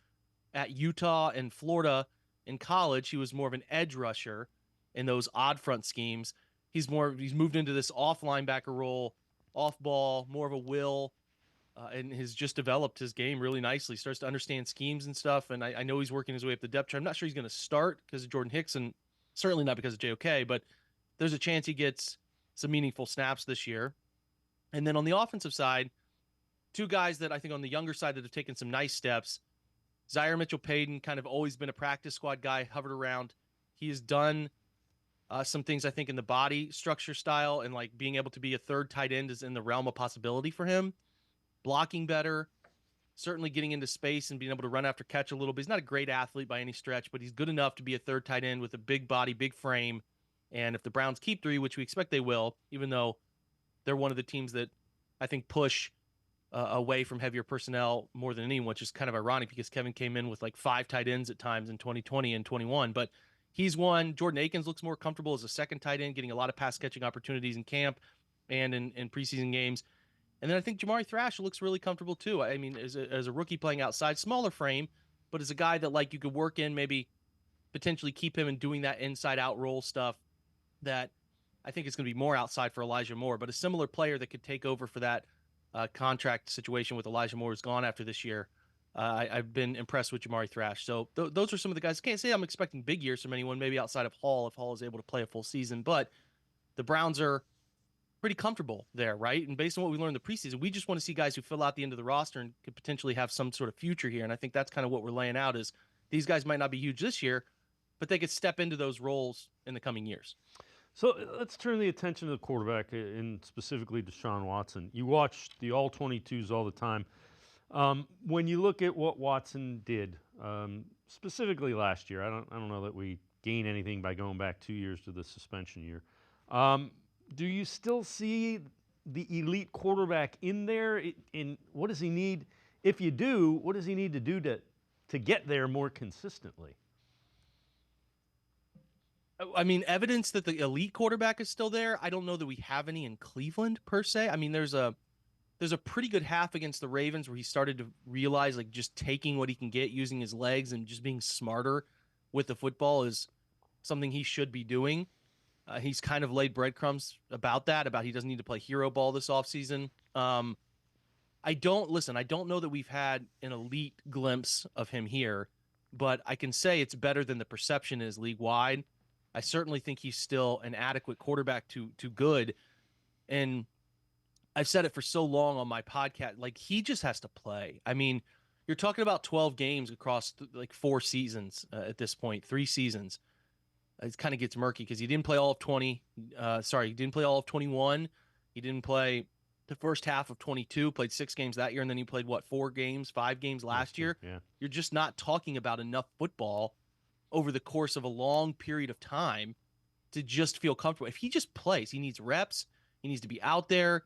at Utah and Florida in college, he was more of an edge rusher in those odd front schemes. He's moved into this off linebacker role off ball, more of a will, and has just developed his game really nicely. Starts to understand schemes and stuff. And I know he's working his way up the depth chart. I'm not sure he's going to start because of Jordan Hicks, and certainly not because of JOK, but there's a chance he gets some meaningful snaps this year. And then on the offensive side, two guys that I think on the younger side that have taken some nice steps. Zaire Mitchell-Payton, kind of always been a practice squad guy, hovered around. He has done some things, I think, in the body structure style, and like being able to be a third tight end is in the realm of possibility for him. Blocking better, certainly getting into space and being able to run after catch a little bit. He's not a great athlete by any stretch, but he's good enough to be a third tight end with a big body, big frame. And if the Browns keep 3, which we expect they will, even though they're one of the teams that I think push away from heavier personnel more than anyone, which is kind of ironic because Kevin came in with like 5 tight ends at times in 2020 and 21. But he's one. Jordan Akins looks more comfortable as a second tight end, getting a lot of pass catching opportunities in camp and in preseason games. And then I think Jamari Thrash looks really comfortable too. I mean, as a rookie playing outside, smaller frame, but as a guy that like you could work in, maybe potentially keep him in doing that inside out roll stuff that I think is going to be more outside for Elijah Moore, but a similar player that could take over for that contract situation with Elijah Moore is gone after this year. I've been impressed with Jamari Thrash. So those are some of the guys. Can't say I'm expecting big years from anyone, maybe outside of Hall, if Hall is able to play a full season. But the Browns are pretty comfortable there, right? And based on what we learned in the preseason, we just want to see guys who fill out the end of the roster and could potentially have some sort of future here. And I think that's kind of what we're laying out is these guys might not be huge this year, but they could step into those roles in the coming years. So let's turn the attention to the quarterback, and specifically Deshaun Watson. You watch the All-22s all the time. When you look at what Watson did, specifically last year, I don't know that we gain anything by going back 2 years to the suspension year. Do you still see the elite quarterback in there? In what does he need? If you do, what does he need to do to get there more consistently? I mean, evidence that the elite quarterback is still there. I don't know that we have any in Cleveland per se. I mean, there's a pretty good half against the Ravens where he started to realize like just taking what he can get, using his legs and just being smarter with the football is something he should be doing. He's kind of laid breadcrumbs about that, about he doesn't need to play hero ball this offseason. I don't know that we've had an elite glimpse of him here, but I can say it's better than the perception is league-wide. I certainly think he's still an adequate quarterback to good. And I've said it for so long on my podcast, like he just has to play. I mean, you're talking about 12 games across like 4 seasons at this point, 3 seasons. It kind of gets murky because he didn't play all of 20. He didn't play all of 21. He didn't play the first half of 22, played 6 games that year. And then he played 5 games last year. Yeah. You're just not talking about enough football over the course of a long period of time to just feel comfortable. If he just plays, he needs reps. He needs to be out there.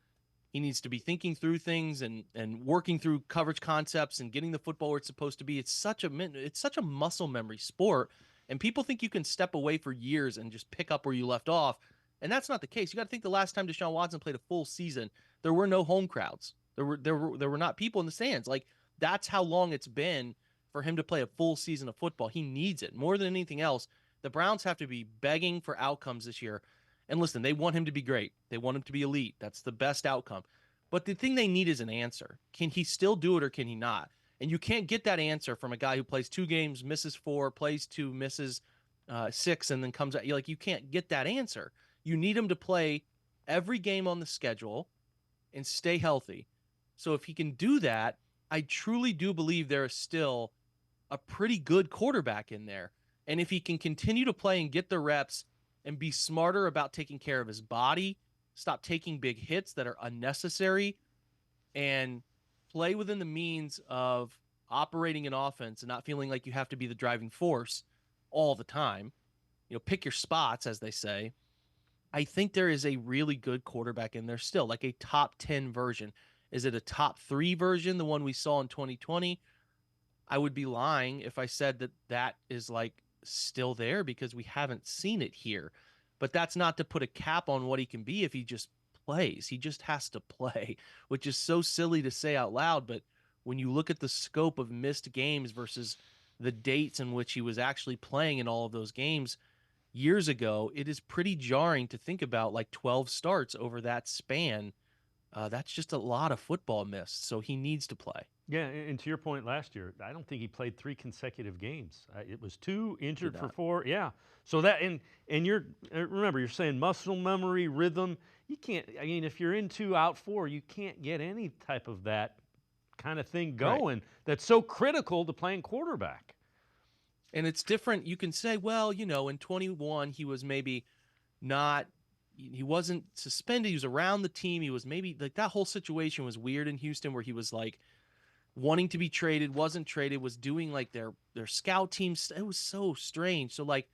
He needs to be thinking through things and working through coverage concepts and getting the football where it's supposed to be. It's such a muscle memory sport. And people think you can step away for years and just pick up where you left off. And that's not the case. You got to think the last time Deshaun Watson played a full season, there were no home crowds. There were not people in the stands. Like that's how long it's been for him to play a full season of football. He needs it more than anything else. The Browns have to be begging for outcomes this year. And listen, they want him to be great. They want him to be elite. That's the best outcome. But the thing they need is an answer. Can he still do it or can he not? And you can't get that answer from a guy who plays 2 games, misses 4, plays 2, misses 6, and then comes out. You can't get that answer. You need him to play every game on the schedule and stay healthy. So if he can do that, I truly do believe there is still a pretty good quarterback in there. And if he can continue to play and get the reps and be smarter about taking care of his body, stop taking big hits that are unnecessary, and play within the means of operating an offense and not feeling like you have to be the driving force all the time, pick your spots, as they say. I think there is a really good quarterback in there still, like a top 10 version. Is it a top 3 version, the one we saw in 2020? I would be lying if I said that is like still there because we haven't seen it here. But that's not to put a cap on what he can be if he just plays. He just has to play, which is so silly to say out loud. But when you look at the scope of missed games versus the dates in which he was actually playing in all of those games years ago, it is pretty jarring to think about like 12 starts over that span That's just a lot of football missed. So he needs to play. Yeah, and to your point last year, I don't think he played 3 consecutive games. It was 2, injured for 4. Yeah. So that and you're remember you're saying muscle memory, rhythm. You can't. I mean, if you're in 2 out 4, you can't get any type of that kind of thing going. Right. That's so critical to playing quarterback. And it's different. You can say, well, in 21 he was maybe not. He wasn't suspended. He was around the team. He was maybe like that whole situation was weird in Houston where he was like wanting to be traded, wasn't traded, was doing like their scout teams. It was so strange. So like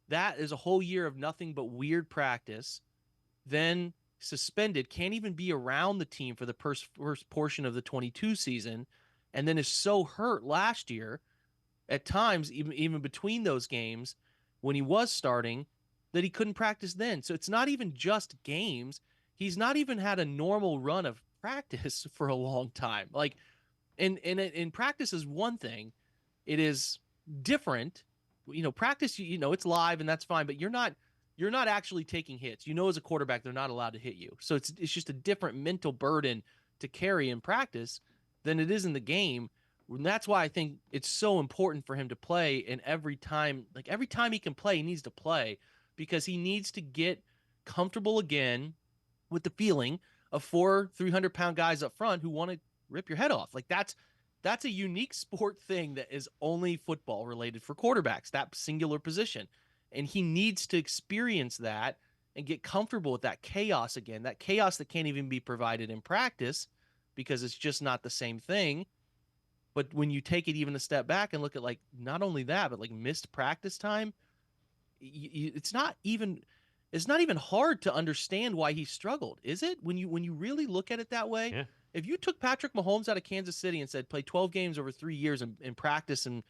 that is a whole year of nothing but weird practice. Then suspended, can't even be around the team for the first portion of the 22 season, and then is so hurt last year at times, even between those games when he was starting, that he couldn't practice then. So it's not even just games. He's not even had a normal run of practice for a long time. Like, and practice is one thing. It is different. Practice, it's live and that's fine, but you're not actually taking hits. As a quarterback, they're not allowed to hit you. So it's just a different mental burden to carry in practice than it is in the game. And that's why I think it's so important for him to play. And every time he can play, he needs to play because he needs to get comfortable again with the feeling of 4 300-pound guys up front who want to rip your head off. Like that's a unique sport thing that is only football related for quarterbacks, that singular position. And he needs to experience that and get comfortable with that chaos again, that chaos that can't even be provided in practice because it's just not the same thing. But when you take it even a step back and look at like not only that, but like missed practice time, it's not even hard to understand why he struggled, is it? When you really look at it that way, yeah. If you took Patrick Mahomes out of Kansas City and said play 12 games over 3 years in practice and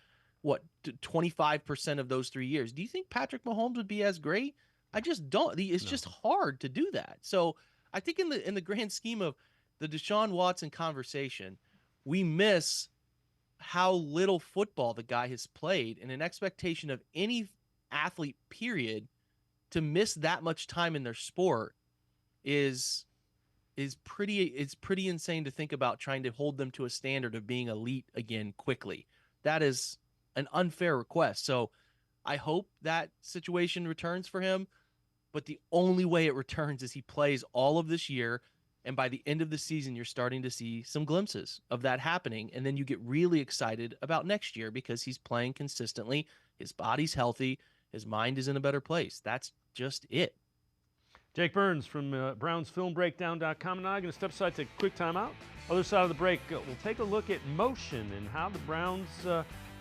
25% of those 3 years, do you think Patrick Mahomes would be as great? I just don't. It's just hard to do that. So I think in the grand scheme of the Deshaun Watson conversation, we miss how little football the guy has played, and an expectation of any athlete period to miss that much time in their sport is pretty insane to think about, trying to hold them to a standard of being elite again quickly. That is an unfair request. So I hope that situation returns for him, but the only way it returns is he plays all of this year. And by the end of the season, you're starting to see some glimpses of that happening. And then you get really excited about next year because he's playing consistently. His body's healthy. His mind is in a better place. That's just it. Jake Burns from BrownsFilmBreakdown.com. And I'm going to step aside, take a quick timeout. Other side of the break, we'll take a look at motion and how the Browns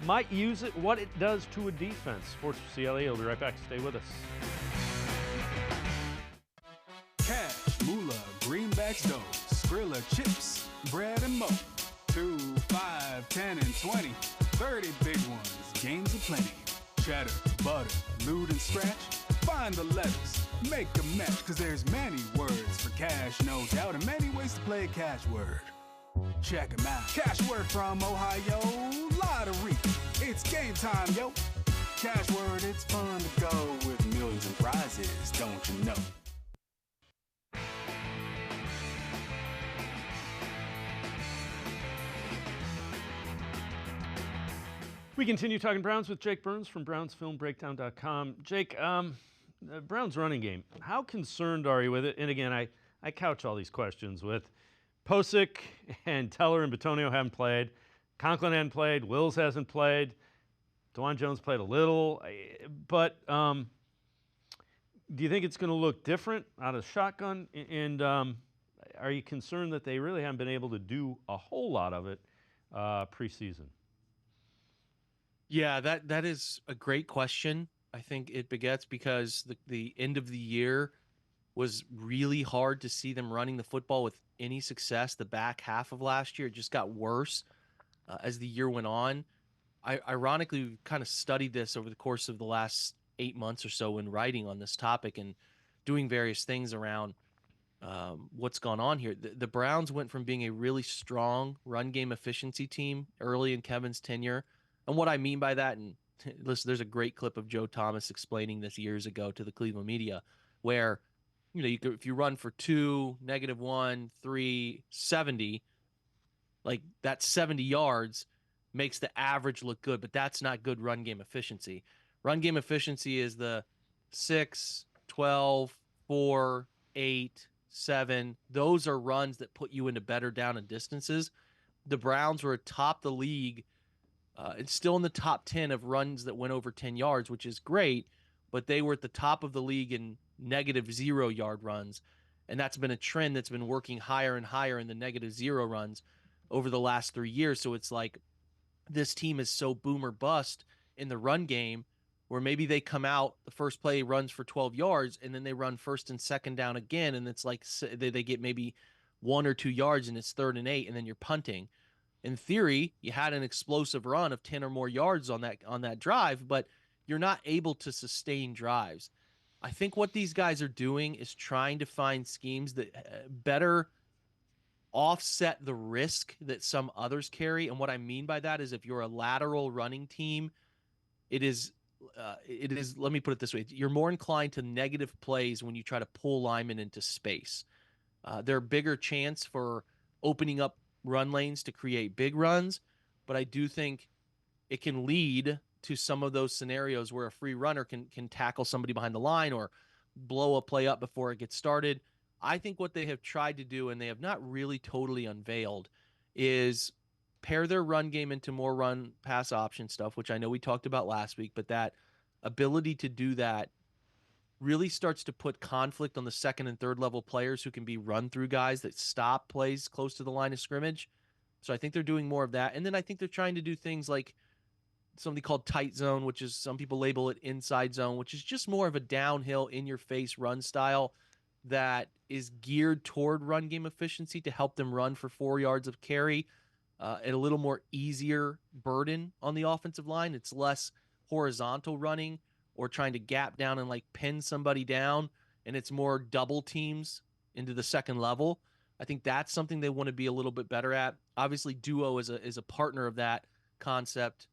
might use it, what it does to a defense. Sports4CLE, we'll be right back. Stay with us. Cash, moolah, greenbacks, dough, Skrilla, chips, bread, and mo. 2, 5, 10, and 20. 30 big ones, games aplenty. Cheddar, butter, lewd, and scratch. Find the letters, make a match, cause there's many words for cash, no doubt, and many ways to play a cash word. Check 'em out. Cash word from Ohio, lottery. It's game time, yo. Cash word, it's fun to go with millions and prizes, don't you know? We continue talking Browns with Jake Burns from BrownsFilmBreakdown.com. Jake, the Browns running game, how concerned are you with it? And again, I couch all these questions with Posick and Teller and Bitonio haven't played. Conklin hasn't played. Wills hasn't played. DeJuan Jones played a little. But do you think it's going to look different out of shotgun? And are you concerned that they really haven't been able to do a whole lot of it preseason? Yeah, that is a great question. I think it begets because the end of the year was really hard to see them running the football with any success. The back half of last year, it just got worse as the year went on. Ironically, we've kind of studied this over the course of the last 8 months or so in writing on this topic and doing various things around what's gone on here. The Browns went from being a really strong run game efficiency team early in Kevin's tenure. And what I mean by that, and listen, there's a great clip of Joe Thomas explaining this years ago to the Cleveland media, where if you run for 2, -1, 3, 70, like that 70 yards makes the average look good, but that's not good run game efficiency. Run game efficiency is the 6, 12, 4, 8, 7. Those are runs that put you into better down and distances. The Browns were atop the league. It's still in the top 10 of runs that went over 10 yards, which is great, but they were at the top of the league in -0 yard runs. And that's been a trend that's been working higher and higher in the -0 runs over the last 3 years. So it's like this team is so boom or bust in the run game where maybe they come out, the first play runs for 12 yards, and then they run first and second down again. And it's like they get maybe 1 or 2 yards and it's 3rd and 8, and then you're punting. In theory, you had an explosive run of 10 or more yards on that drive, but you're not able to sustain drives. I think what these guys are doing is trying to find schemes that better offset the risk that some others carry. And what I mean by that is if you're a lateral running team, it is, let me put it this way. You're more inclined to negative plays when you try to pull linemen into space. There are bigger chance for opening up run lanes to create big runs, but I do think it can lead to some of those scenarios where a free runner can tackle somebody behind the line or blow a play up before it gets started. I think what they have tried to do, and they have not really totally unveiled, is pair their run game into more run pass option stuff, which I know we talked about last week, but that ability to do that really starts to put conflict on the second and third level players who can be run through guys that stop plays close to the line of scrimmage. So I think they're doing more of that. And then I think they're trying to do things like something called tight zone, which is, some people label it inside zone, which is just more of a downhill in your face run style that is geared toward run game efficiency to help them run for 4 yards of carry at a little more easier burden on the offensive line. It's less horizontal running or trying to gap down and like pin somebody down, and it's more double teams into the second level. I think that's something they want to be a little bit better at. Obviously, duo is a partner of that concept.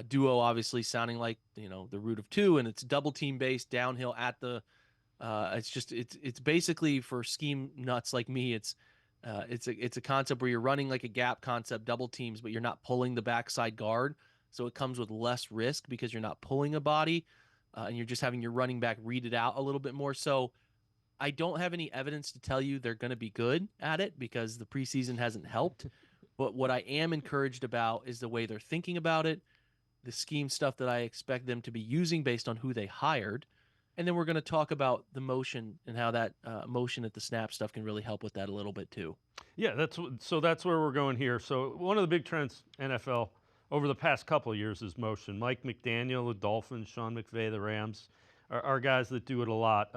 Duo obviously sounding like, the root of 2, and it's double team based downhill at the it's basically for scheme nuts like me. It's a concept where you're running like a gap concept, double teams, but you're not pulling the backside guard. So it comes with less risk because you're not pulling a body, and you're just having your running back read it out a little bit more. So I don't have any evidence to tell you they're going to be good at it because the preseason hasn't helped. But what I am encouraged about is the way they're thinking about it, the scheme stuff that I expect them to be using based on who they hired. And then we're going to talk about the motion and how that motion at the snap stuff can really help with that a little bit too. Yeah, that's where we're going here. So one of the big trends NFL over the past couple of years is motion. Mike McDaniel, the Dolphins, Sean McVay, the Rams, are guys that do it a lot.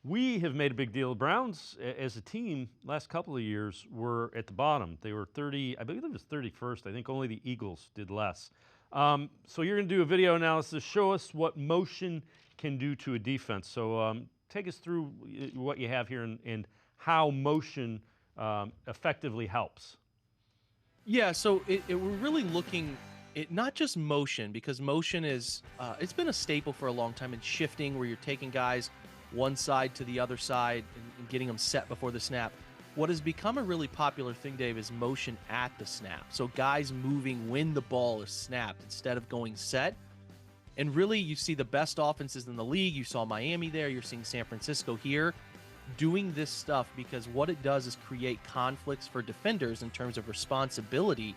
We have made a big deal. The Browns, as a team, last couple of years were at the bottom. They were 30, I believe it was 31st. I think only the Eagles did less. So you're going to do a video analysis, show us what motion can do to a defense. So take us through what you have here and how motion effectively helps. Yeah, so we're really looking at not just motion, because motion is it's been a staple for a long time in shifting, where you're taking guys one side to the other side and getting them set before the snap. What has become a really popular thing, Dave, is motion at the snap. So guys moving when the ball is snapped instead of going set. And really, you see the best offenses in the league. You saw Miami there. You're seeing San Francisco here doing this stuff, because what it does is create conflicts for defenders in terms of responsibility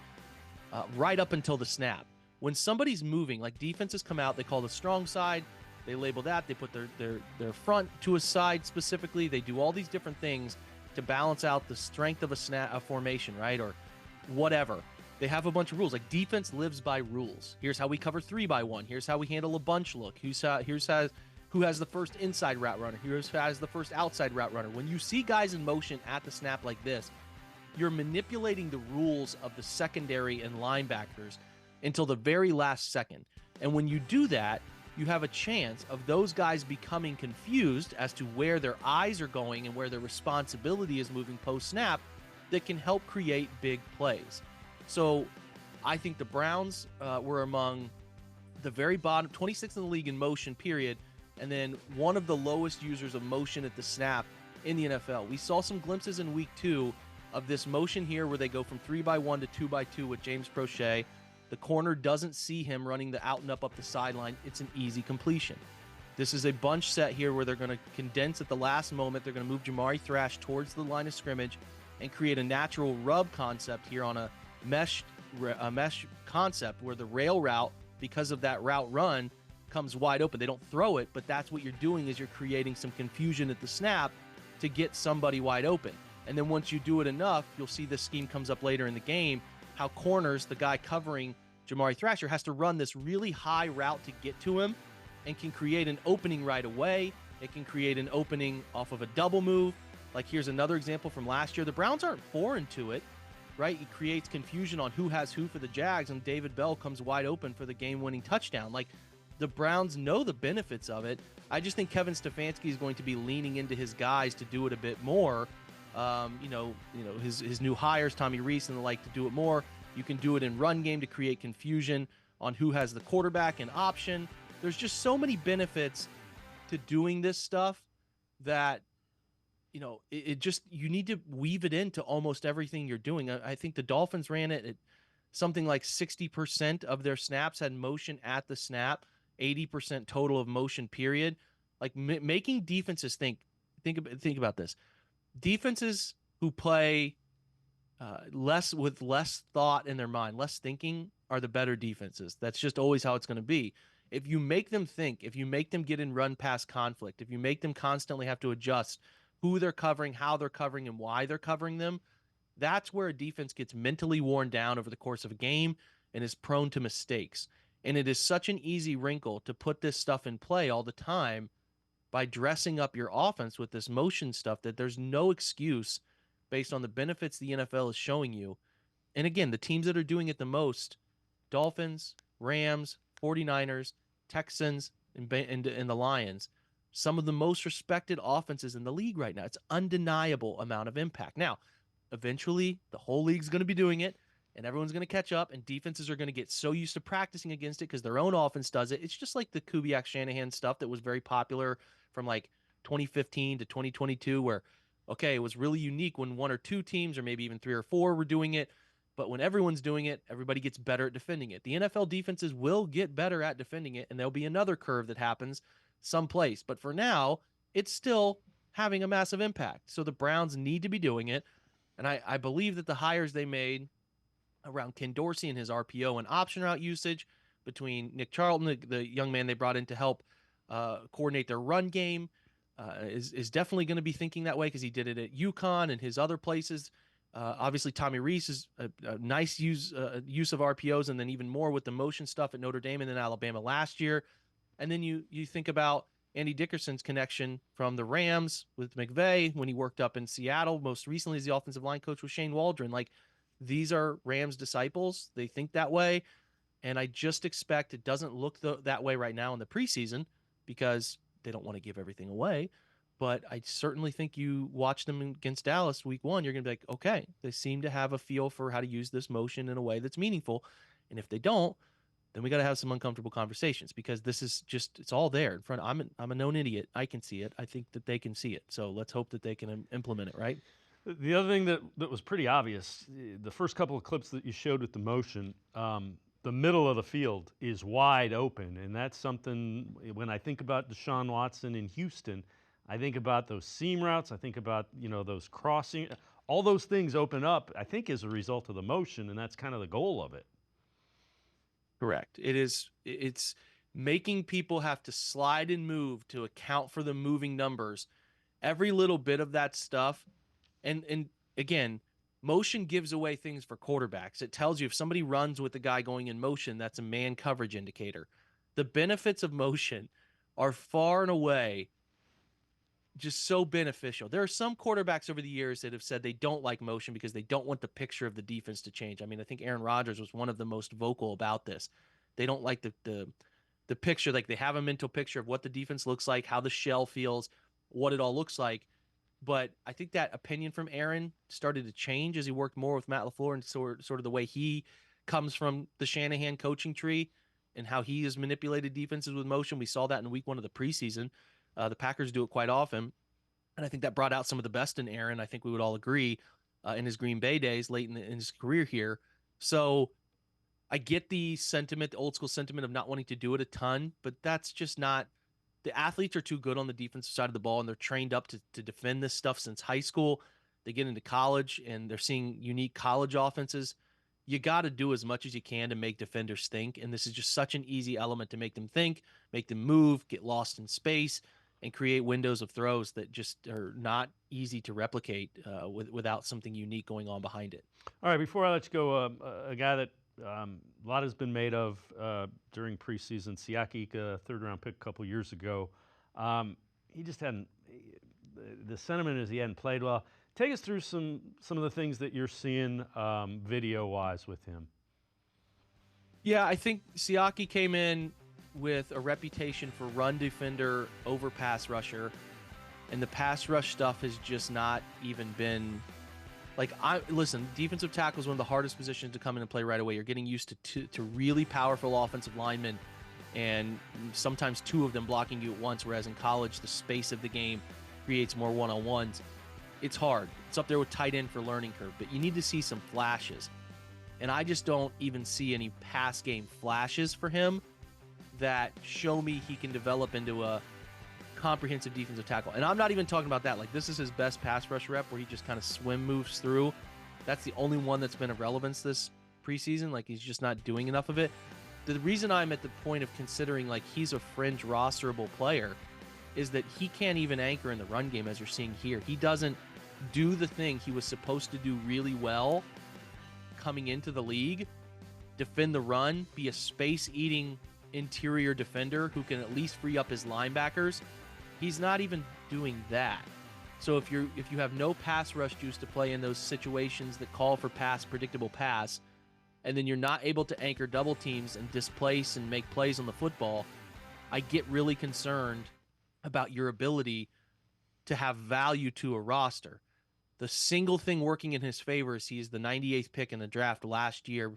right up until the snap. When somebody's moving, like defenses come out, they call the strong side. They label that. They put their front to a side specifically. They do all these different things to balance out the strength of a formation, right? Or whatever. They have a bunch of rules. Like defense lives by rules. Here's how we cover 3-by-1. Here's how we handle a bunch look. Who has the first inside route runner. Who has the first outside route runner. When you see guys in motion at the snap like this, you're manipulating the rules of the secondary and linebackers until the very last second. And when you do that, you have a chance of those guys becoming confused as to where their eyes are going and where their responsibility is moving post-snap that can help create big plays. So I think the Browns were among the very bottom, 26th in the league in motion, period. and then one of the lowest users of motion at the snap in the NFL. We saw some glimpses in week 2 of this motion here where they go from 3-by-1 to 2-by-2 with James Prochet. The corner doesn't see him running the out and up the sideline. It's an easy completion. This is a bunch set here where they're going to condense at the last moment. They're going to move Jamari Thrash towards the line of scrimmage and create a natural rub concept here on a mesh concept where the rail route, because of that route run, comes wide open. They don't throw it, but that's what you're doing is you're creating some confusion at the snap to get somebody wide open. And then once you do it enough, you'll see this scheme comes up later in the game, how corners, the guy covering Jamari Thrasher, has to run this really high route to get to him and can create an opening right away. It can create an opening off of a double move. Like here's another example from last year. The Browns aren't foreign to it, right? It creates confusion on who has who for the Jags, and David Bell comes wide open for the game-winning touchdown. Like, the Browns know the benefits of it. I just think Kevin Stefanski is going to be leaning into his guys to do it a bit more. His new hires, Tommy Rees and the like, to do it more. You can do it in run game to create confusion on who has the quarterback and option. There's just so many benefits to doing this stuff that, you need to weave it into almost everything you're doing. I think the Dolphins ran it at something like 60% of their snaps had motion at the snap, 80% total of motion, period. Like making defenses think about this. Defenses who play with less thought in their mind, less thinking, are the better defenses. That's just always how it's going to be. If you make them think, if you make them get in run pass conflict, if you make them constantly have to adjust who they're covering, how they're covering, and why they're covering them, that's where a defense gets mentally worn down over the course of a game and is prone to mistakes. And it is such an easy wrinkle to put this stuff in play all the time by dressing up your offense with this motion stuff that there's no excuse based on the benefits the NFL is showing you. And again, the teams that are doing it the most, Dolphins, Rams, 49ers, Texans, and the Lions, some of the most respected offenses in the league right now. It's undeniable amount of impact. Now, eventually, the whole league's going to be doing it, and everyone's going to catch up, and defenses are going to get so used to practicing against it because their own offense does it. It's just like the Kubiak-Shanahan stuff that was very popular from like 2015 to 2022 where, okay, it was really unique when one or two teams or maybe even 3 or 4 were doing it, but when everyone's doing it, everybody gets better at defending it. The NFL defenses will get better at defending it, and there'll be another curve that happens someplace. But for now, it's still having a massive impact. So the Browns need to be doing it. And I believe that the hires they made around Ken Dorsey and his RPO and option route usage, between Nick Charlton, the young man they brought in to help coordinate their run game, is definitely going to be thinking that way because he did it at UConn and his other places. Obviously, Tommy Rees is a nice use of RPOs, and then even more with the motion stuff at Notre Dame and then Alabama last year. And then you think about Andy Dickerson's connection from the Rams with McVay when he worked up in Seattle, most recently as the offensive line coach with Shane Waldron. Like, these are Rams disciples. They think that way. And I just expect it doesn't look that way right now in the preseason because they don't want to give everything away. But I certainly think you watch them against Dallas week 1, you're going to be like, okay, they seem to have a feel for how to use this motion in a way that's meaningful. And if they don't, then we got to have some uncomfortable conversations because this is just, it's all there in front. I'm a known idiot. I can see it. I think that they can see it. So let's hope that they can implement it, right? The other thing that was pretty obvious, the first couple of clips that you showed with the motion, the middle of the field is wide open. And that's something, when I think about Deshaun Watson in Houston, I think about those seam routes. I think about, those crossing, all those things open up, I think, as a result of the motion. And that's kind of the goal of it. Correct. It's making people have to slide and move to account for the moving numbers. Every little bit of that stuff. And again, motion gives away things for quarterbacks. It tells you if somebody runs with the guy going in motion, that's a man coverage indicator. The benefits of motion are far and away just so beneficial. There are some quarterbacks over the years that have said they don't like motion because they don't want the picture of the defense to change. I mean, I think Aaron Rodgers was one of the most vocal about this. They don't like the picture, like they have a mental picture of what the defense looks like, how the shell feels, what it all looks like. But I think that opinion from Aaron started to change as he worked more with Matt LaFleur and sort of the way he comes from the Shanahan coaching tree. and how he has manipulated defenses with motion. We saw that in week 1 of the preseason. The Packers do it quite often. And I think that brought out some of the best in Aaron. I think we would all agree in his Green Bay days late in his career here. So I get the sentiment, the old school sentiment of not wanting to do it a ton, but that's just not – the athletes are too good on the defensive side of the ball, and they're trained up to defend this stuff since high school. They get into college, and they're seeing unique college offenses. You got to do as much as you can to make defenders think, and this is just such an easy element to make them think, make them move, get lost in space, and create windows of throws that just are not easy to replicate without something unique going on behind it. All right, before I let you go, a guy that a lot has been made of during preseason, Siaki Ika, third-round pick a couple years ago. He just hadn't – the sentiment is he hadn't played well. Take us through some of the things that you're seeing video-wise with him. Yeah, I think Siaki came in with a reputation for run defender over pass rusher, and the pass rush stuff has just not even been – listen, defensive tackle is one of the hardest positions to come in and play right away. You're getting used to really powerful offensive linemen, and sometimes 2 of them blocking you at once, whereas in college, the space of the game creates more one-on-ones. It's hard. It's up there with tight end for learning curve, but you need to see some flashes. And I just don't even see any pass game flashes for him that show me he can develop into a comprehensive defensive tackle. And I'm not even talking about that. Like, this is his best pass rush rep where he just kind of swim moves through. That's the only one that's been of relevance this preseason. Like, he's just not doing enough of it. The reason I'm at the point of considering like he's a fringe rosterable player is that he can't even anchor in the run game, as you're seeing here. He doesn't do the thing he was supposed to do really well coming into the league: defend the run, be a space-eating interior defender who can at least free up his linebackers. He's not even doing that. So if you have no pass rush juice to play in those situations that call for predictable pass, and then you're not able to anchor double teams and displace and make plays on the football, I get really concerned about your ability to have value to a roster. The single thing working in his favor is he's the 98th pick in the draft last year.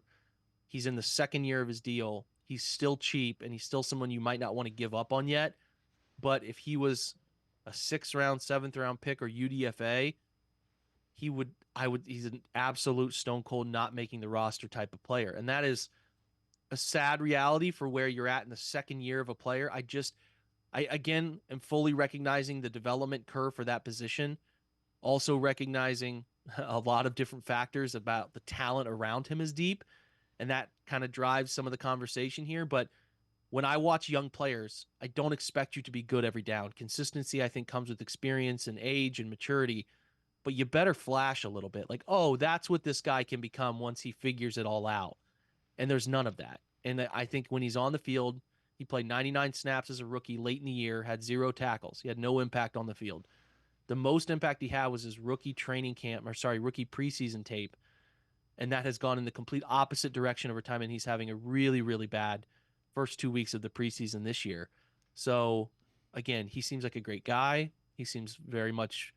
He's in the second year of his deal. He's still cheap, and he's still someone you might not want to give up on yet. But if he was a 6th round, 7th round pick or UDFA, he's an absolute stone cold not making the roster type of player. And that is a sad reality for where you're at in the second year of a player. I again am fully recognizing the development curve for that position. Also recognizing a lot of different factors about the talent around him is deep, and that kind of drives some of the conversation here. But when I watch young players, I don't expect you to be good every down. Consistency, I think, comes with experience and age and maturity, but you better flash a little bit. Like, oh, that's what this guy can become once he figures it all out. And there's none of that. And I think when he's on the field, he played 99 snaps as a rookie late in the year, had 0 tackles. He had no impact on the field. The most impact he had was his rookie preseason tape, and that has gone in the complete opposite direction over time, and he's having a really, really bad first 2 weeks of the preseason this year. So, again, he seems like a great guy. He seems very much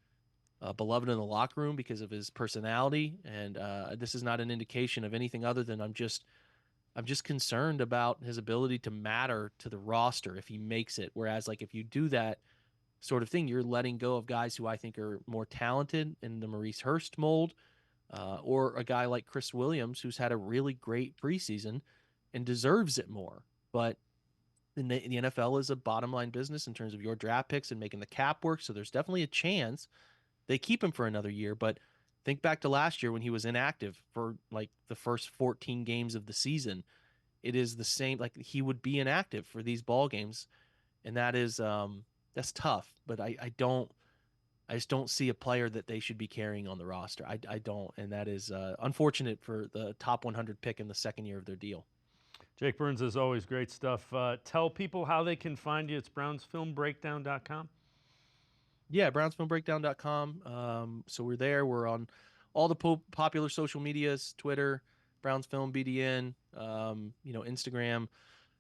beloved in the locker room because of his personality, and this is not an indication of anything other than I'm just concerned about his ability to matter to the roster if he makes it. Whereas, like, if you do that sort of thing, you're letting go of guys who I think are more talented in the Maurice Hurst mold, or a guy like Chris Williams, who's had a really great preseason and deserves it more. But the NFL is a bottom line business in terms of your draft picks and making the cap work. So there's definitely a chance they keep him for another year. But think back to last year when he was inactive for like the first 14 games of the season. It is the same, like he would be inactive for these ball games. And that is, that's tough, but I just don't see a player that they should be carrying on the roster. I don't, and that is unfortunate for the top 100 pick in the second year of their deal. Jake Burns, as always, great stuff. Tell people how they can find you. It's brownsfilmbreakdown.com. Yeah, brownsfilmbreakdown.com. So we're there. We're on all the popular social medias, Twitter, brownsfilmbdn, Instagram,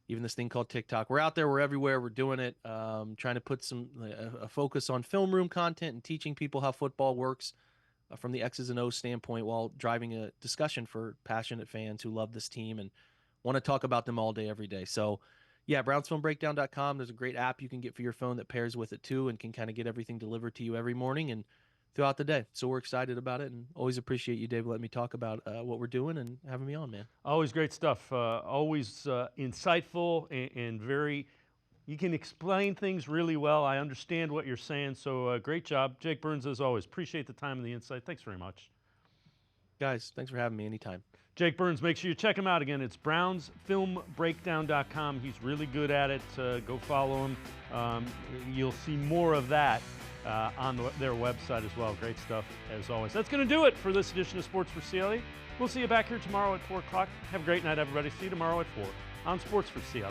even this thing called TikTok. We're out there. We're everywhere. We're doing it. Trying to put a focus on film room content and teaching people how football works from the X's and O's standpoint while driving a discussion for passionate fans who love this team and want to talk about them all day, every day. So, yeah, BrownsFilmBreakdown.com. There's a great app you can get for your phone that pairs with it too, and can kind of get everything delivered to you every morning and throughout the day. So we're excited about it, and always appreciate you, Dave, letting me talk about what we're doing and having me on, man. Always great stuff. Always insightful and very. You can explain things really well. I understand what you're saying. So great job, Jake Burns, as always. Appreciate the time and the insight. Thanks very much. Guys, thanks for having me anytime. Jake Burns, make sure you check him out again. It's brownsfilmbreakdown.com. He's really good at it. Go follow him. You'll see more of that on their website as well. Great stuff, as always. That's going to do it for this edition of Sports for CLE. We'll see you back here tomorrow at 4 o'clock. Have a great night, everybody. See you tomorrow at 4 on Sports for CLE.